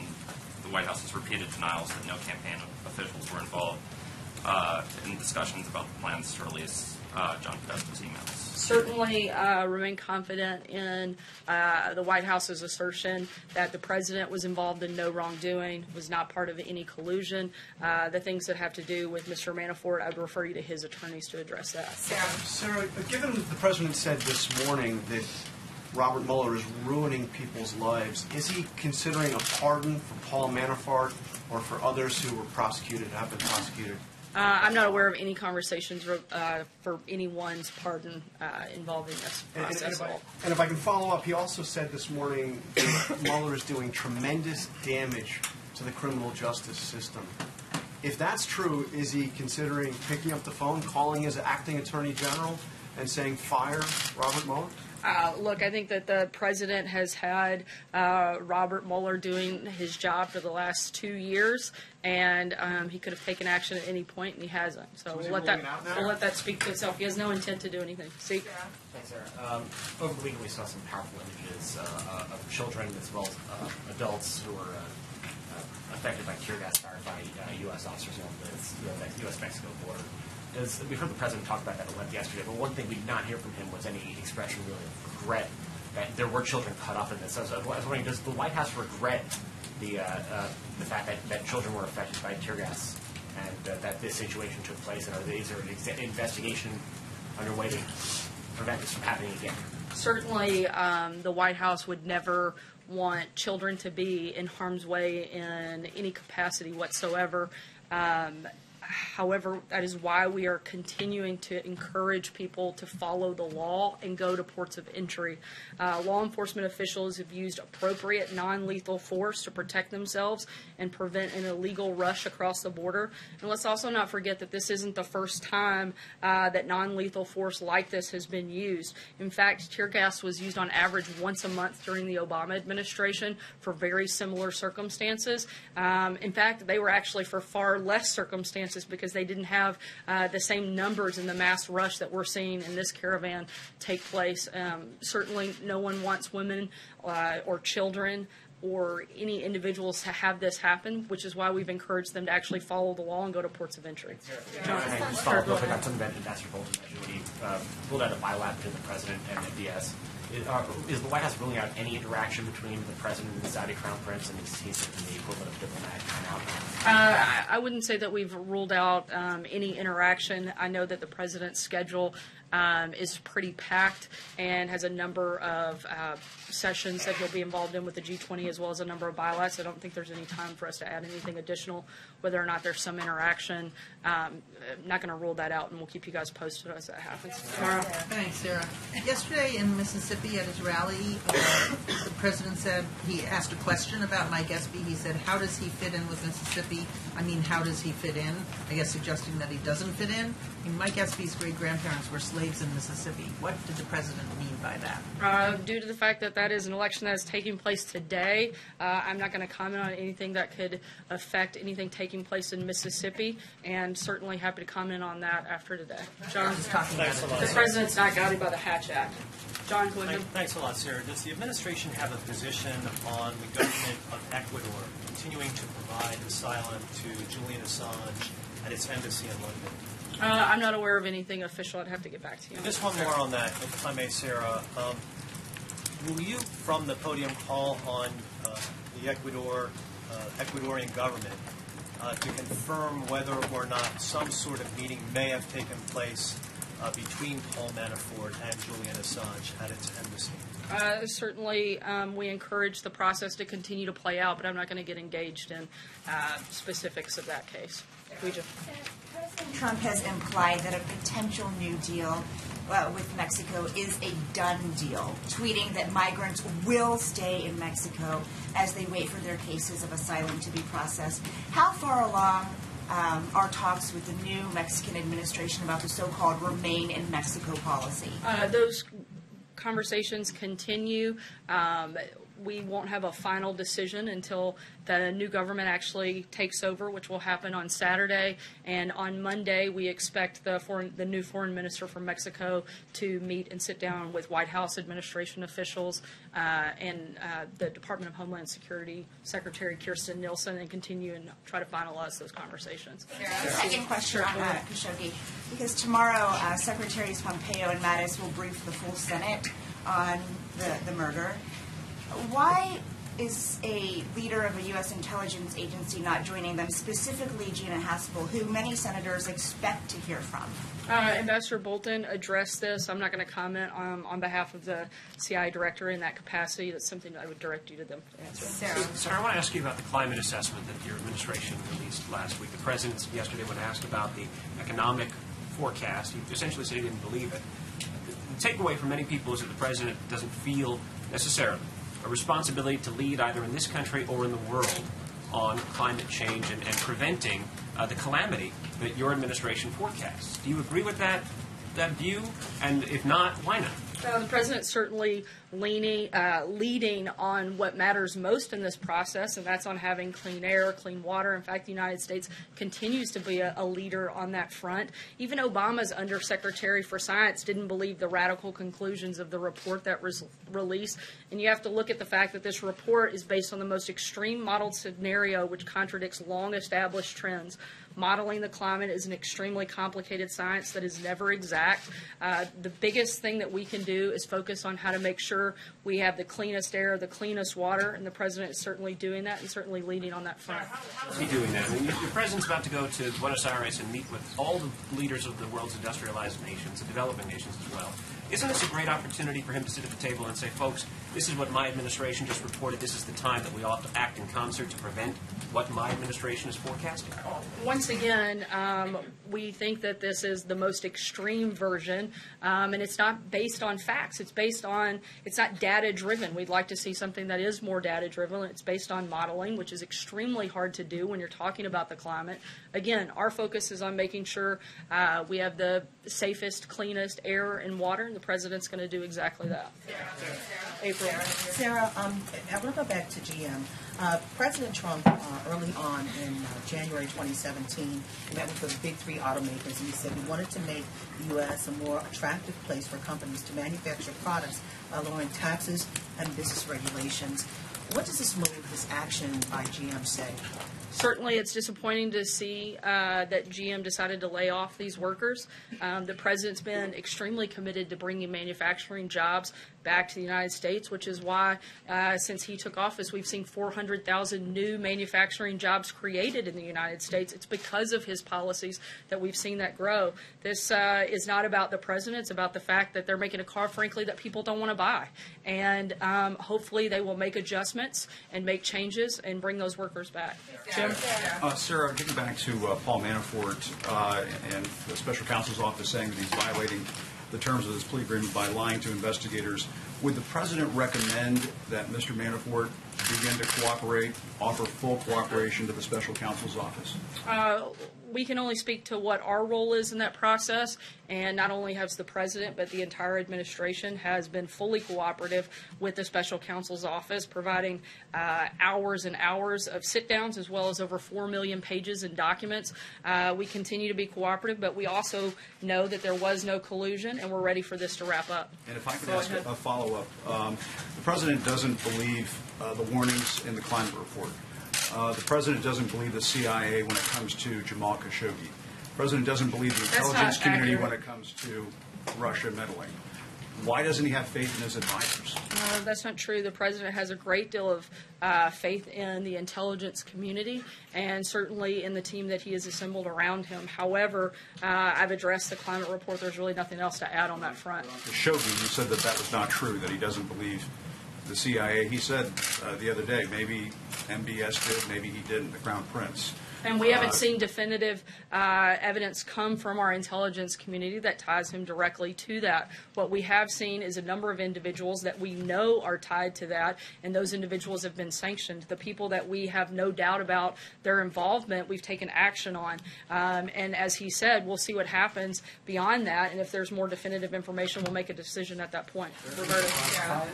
D: the White House's repeated denials that no campaign officials were involved in discussions about the plans to release John Podesta's emails.
J: Certainly remain confident in the White House's assertion that the president was involved in no wrongdoing, was not part of any collusion. The things that have to do with Mr. Manafort, I would refer you to his attorneys to address that.
H: Sarah, given the president said this morning that Robert Mueller is ruining people's lives, is he considering a pardon for Paul Manafort or for others who were prosecuted, have been prosecuted?
J: I'm not aware of any conversations for anyone's pardon involving this process.
H: And if I can follow up, he also said this morning that Mueller is doing tremendous damage to the criminal justice system. If that's true, is he considering picking up the phone, calling his acting attorney general, and saying, fire Robert Mueller?
J: Look, I think that the president has had Robert Mueller doing his job for the last 2 years, and he could have taken action at any point, and he hasn't. So we'll let that speak for itself. He has no intent to do anything. See?
I: Thanks, Sarah. Over the weekend, we saw some powerful images of children as well as adults who were affected by tear gas fired by U.S. officers along the U.S.-Mexico border. We've heard the president talk about that at length yesterday, but one thing we did not hear from him was any expression really of regret that there were children caught up in this. So I was wondering, does the White House regret the fact that children were affected by tear gas and that this situation took place? And is there an investigation underway to prevent this from happening again?
J: Certainly, the White House would never want children to be in harm's way in any capacity whatsoever. However, that is why we are continuing to encourage people to follow the law and go to ports of entry. Law enforcement officials have used appropriate non-lethal force to protect themselves and prevent an illegal rush across the border. And let's also not forget that this isn't the first time that non-lethal force like this has been used. In fact, tear gas was used on average once a month during the Obama administration for very similar circumstances. In fact, they were actually for far less circumstances because they didn't have the same numbers in the mass rush that we're seeing in this caravan take place. Certainly no one wants women or children or any individuals to have this happen, which is why we've encouraged them to actually follow the law and go to ports of entry.
I: John, I just follow up real quick on something that Ambassador Bolton mentioned when he ruled out a bilateral between the president and the DS. Is the White House ruling out any interaction between the president and the Saudi crown prince, and is he the equivalent of diplomatic timeout?
J: I wouldn't say that we've ruled out any interaction. I know that the president's schedule is pretty packed and has a number of sessions that he'll be involved in with the G20 as well as a number of bilaterals. I don't think there's any time for us to add anything additional, whether or not there's some interaction. I'm not going to rule that out, and we'll keep you guys posted as that happens. Tomorrow.
L: Thanks, Sarah. Yesterday in Mississippi, Mississippi at his rally. The president said, he asked a question about Mike Espy. He said, how does he fit in with Mississippi? I mean, how does he fit in? I guess suggesting that he doesn't fit in. I mean, Mike Espy's great-grandparents were slaves in Mississippi. What did the president mean by that?
J: Due to the fact that that is an election that is taking place today, I'm not going to comment on anything that could affect anything taking place in Mississippi, and certainly happy to comment on that after today. John, the president's not guided by the Hatch Act. John, go ahead.
C: Thanks a lot, Sarah. Does the administration have a position on the government of Ecuador continuing to provide asylum to Julian Assange at its embassy in London?
J: I'm not aware of anything official. I'd have to get back to you.
C: Just one more on that, if I may, Sarah. Will you, from the podium, call on the Ecuadorian government to confirm whether or not some sort of meeting may have taken place between Paul Manafort and Julian Assange at its embassy?
J: Certainly, we encourage the process to continue to play out, but I'm not going to get engaged in specifics of that case.
F: President Trump has implied that a potential new deal with Mexico is a done deal, tweeting that migrants will stay in Mexico as they wait for their cases of asylum to be processed. How far along are talks with the new Mexican administration about the so-called Remain in Mexico policy?
J: Those conversations continue. We won't have a final decision until the new government actually takes over, which will happen on Saturday. And on Monday, we expect the new foreign minister from Mexico to meet and sit down with White House administration officials and the Department of Homeland Security Secretary Kirstjen Nielsen and continue and try to finalize those conversations.
F: Second question on Khashoggi, because tomorrow Secretaries Pompeo and Mattis will brief the full Senate on the murder. Why is a leader of a U.S. intelligence agency not joining them, specifically Gina Haspel, who many senators expect to hear from?
J: Ambassador Bolton addressed this. I'm not going to comment on behalf of the CIA director in that capacity. That's something that I would direct you to them to answer.
W: Sarah, I want to ask you about the climate assessment that your administration released last week. The president yesterday, when asked about the economic forecast, he essentially said he didn't believe it. The takeaway for many people is that the president doesn't feel necessarily a responsibility to lead either in this country or in the world on climate change and preventing the calamity that your administration forecasts. Do you agree with that view? And if not, why not?
J: The president's certainly leading on what matters most in this process, and that's on having clean air, clean water. In fact, the United States continues to be a leader on that front. Even Obama's Undersecretary for Science didn't believe the radical conclusions of the report that was released. And you have to look at the fact that this report is based on the most extreme modeled scenario, which contradicts long-established trends. Modeling the climate is an extremely complicated science that is never exact. The biggest thing that we can do is focus on how to make sure we have the cleanest air, the cleanest water, and the president is certainly doing that and certainly leading on that front.
W: How is he doing that? I mean, your president's about to go to Buenos Aires and meet with all the leaders of the world's industrialized nations, the developing nations as well. Isn't this a great opportunity for him to sit at the table and say, folks, this is what my administration just reported. This is the time that we ought to act in concert to prevent what my administration is forecasting?
J: Once again, we think that this is the most extreme version, and it's not based on facts. It's not data-driven. We'd like to see something that is more data-driven. It's based on modeling, which is extremely hard to do when you're talking about the climate. Again, our focus is on making sure we have the safest, cleanest air and water, and the president's going to do exactly that. April.
X: Sarah, I want to go back to GM. President Trump, early on in January 2017, met with the big three automakers, and he said he wanted to make the U.S. a more attractive place for companies to manufacture products by lowering taxes and business regulations. What does this move, this action by GM say?
J: Certainly, it's disappointing to see that GM decided to lay off these workers. The president's been extremely committed to bringing manufacturing jobs back to the United States, which is why, since he took office, we've seen 400,000 new manufacturing jobs created in the United States. It's because of his policies that we've seen that grow. This is not about the president. It's about the fact that they're making a car, frankly, that people don't want to buy. And hopefully they will make adjustments and make changes and bring those workers back. Jim?
G: Sarah, getting back to Paul Manafort and the special counsel's office saying that he's violating the terms of this plea agreement by lying to investigators. Would the president recommend that Mr. Manafort begin to cooperate, offer full cooperation to the special counsel's office?
J: We can only speak to what our role is in that process, and not only has the president, but the entire administration has been fully cooperative with the special counsel's office, providing hours and hours of sit-downs as well as over 4 million pages in documents. We continue to be cooperative, but we also know that there was no collusion, and we're ready for this to wrap up.
G: And if I could ask a follow-up, the president doesn't believe the warnings in the climate report. The president doesn't believe the CIA when it comes to Jamal Khashoggi. The president doesn't believe the intelligence community when it comes to Russia meddling. Why doesn't he have faith in his advisors?
J: That's not true. The president has a great deal of faith in the intelligence community and certainly in the team that he has assembled around him. However, I've addressed the climate report. There's really nothing else to add on that front.
G: Khashoggi, you said that that was not true, that he doesn't believe the CIA. He said the other day, maybe MBS did, maybe he didn't, the Crown Prince.
J: And we haven't seen definitive evidence come from our intelligence community that ties him directly to that. What we have seen is a number of individuals that we know are tied to that, and those individuals have been sanctioned. The people that we have no doubt about their involvement, we've taken action on. And as he said, we'll see what happens beyond that, and if there's more definitive information, we'll make a decision at that point.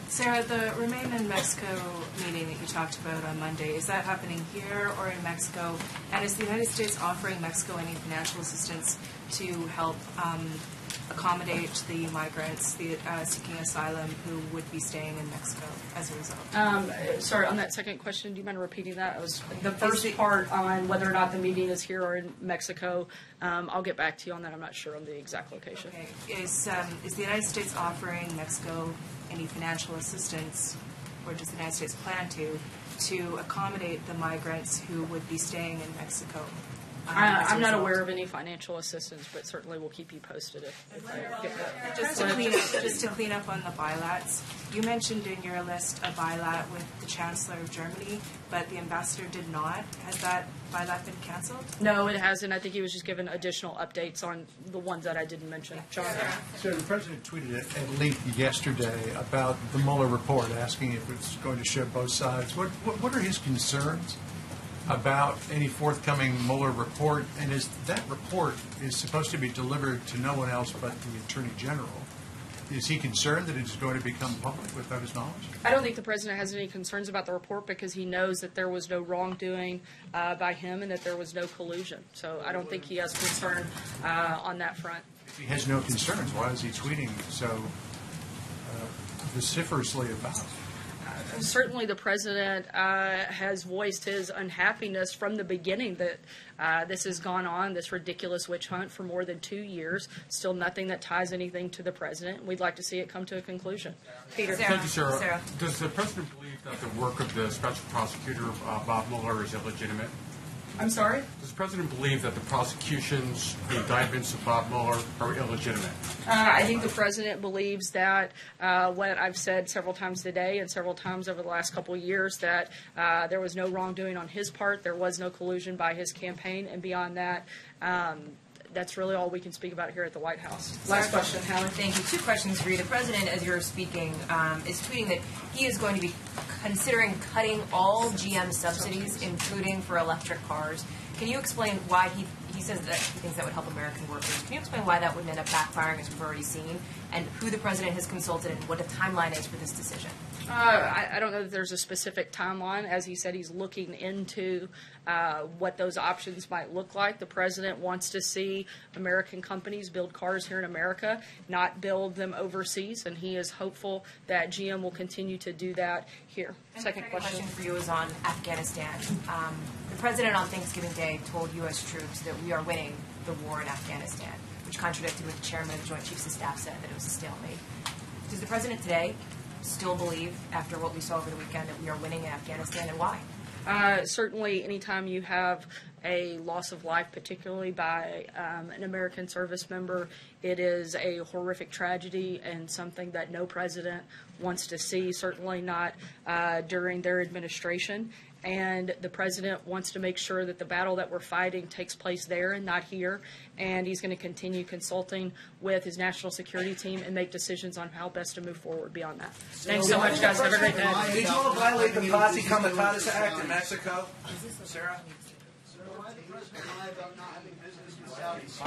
A: Sarah, the Remain in Mexico meeting that you talked about on Monday, is that happening here or in Mexico? And is the United States offering Mexico any financial assistance to help accommodate the migrants seeking asylum who would be staying in Mexico as a result?
J: Sorry, on that second question, do you mind repeating that? It was the first part on whether or not the meeting is here or in Mexico. I'll get back to you on that. I'm not sure on the exact location.
A: Okay. Is the United States offering Mexico any financial assistance, or does the United States plan to accommodate the migrants who would be staying in Mexico?
J: I'm not aware of any financial assistance, but certainly we'll keep you posted if I get that.
A: Just to clean up on the bilats, you mentioned in your list a bilat with the Chancellor of Germany, but the ambassador did not. Has that bilat been canceled?
J: No, it hasn't. I think he was just given additional updates on the ones that I didn't mention. John?
B: So the president tweeted at length yesterday about the Mueller report, asking if it's going to show both sides. What are his concerns about any forthcoming Mueller report? And is that report is supposed to be delivered to no one else but the Attorney General? Is he concerned that it's going to become public without his knowledge?
J: I don't think the president has any concerns about the report because he knows that there was no wrongdoing by him and that there was no collusion. So I don't think he has concern on that front.
B: If he has no concerns, why is he tweeting so vociferously about it?
J: Certainly the president has voiced his unhappiness from the beginning that this has gone on, this ridiculous witch hunt for more than 2 years. Still nothing that ties anything to the president. We'd like to see it come to a conclusion. Peter.
M: Thank you, Sarah. Does the president believe that the work of the special prosecutor, Bob Mueller, is illegitimate?
J: I'm sorry?
M: Does the president believe that the prosecutions, the indictments of Bob Mueller are illegitimate?
J: I think the president believes that what I've said several times today and several times over the last couple of years, that there was no wrongdoing on his part, there was no collusion by his campaign, and beyond that, that's really all we can speak about here at the White House. Last question, Howard.
N: Thank you. 2 questions for you. The president, as you're speaking, is tweeting that he is going to be considering cutting all GM subsidies, including for electric cars. Can you explain why he says that he thinks that would help American workers? Can you explain why that wouldn't end up backfiring, as we've already seen, and who the president has consulted and what the timeline is for this decision?
J: I don't know that there's a specific timeline. As he said, he's looking into what those options might look like. The president wants to see American companies build cars here in America, not build them overseas, and he is hopeful that GM will continue to do that here.
N: Second question for you is on Afghanistan. The president on Thanksgiving Day told U.S. troops that we are winning the war in Afghanistan, which contradicted what the chairman of the Joint Chiefs of Staff said, that it was a stalemate. Does the president today still believe, after what we saw over the weekend, that we are winning in Afghanistan, and why?
J: Certainly, anytime you have a loss of life, particularly by an American service member, it is a horrific tragedy and something that no president wants to see, certainly not during their administration. and the president wants to make sure that the battle that we're fighting takes place there and not here, and he's going to continue consulting with his national security team and make decisions on how best to move forward beyond that. Thanks so much, guys. Have a great day.
K: Did you all violate the Posse Comitatus Act in Mexico? Sarah?
H: Why the president lied about not having business with Saudis?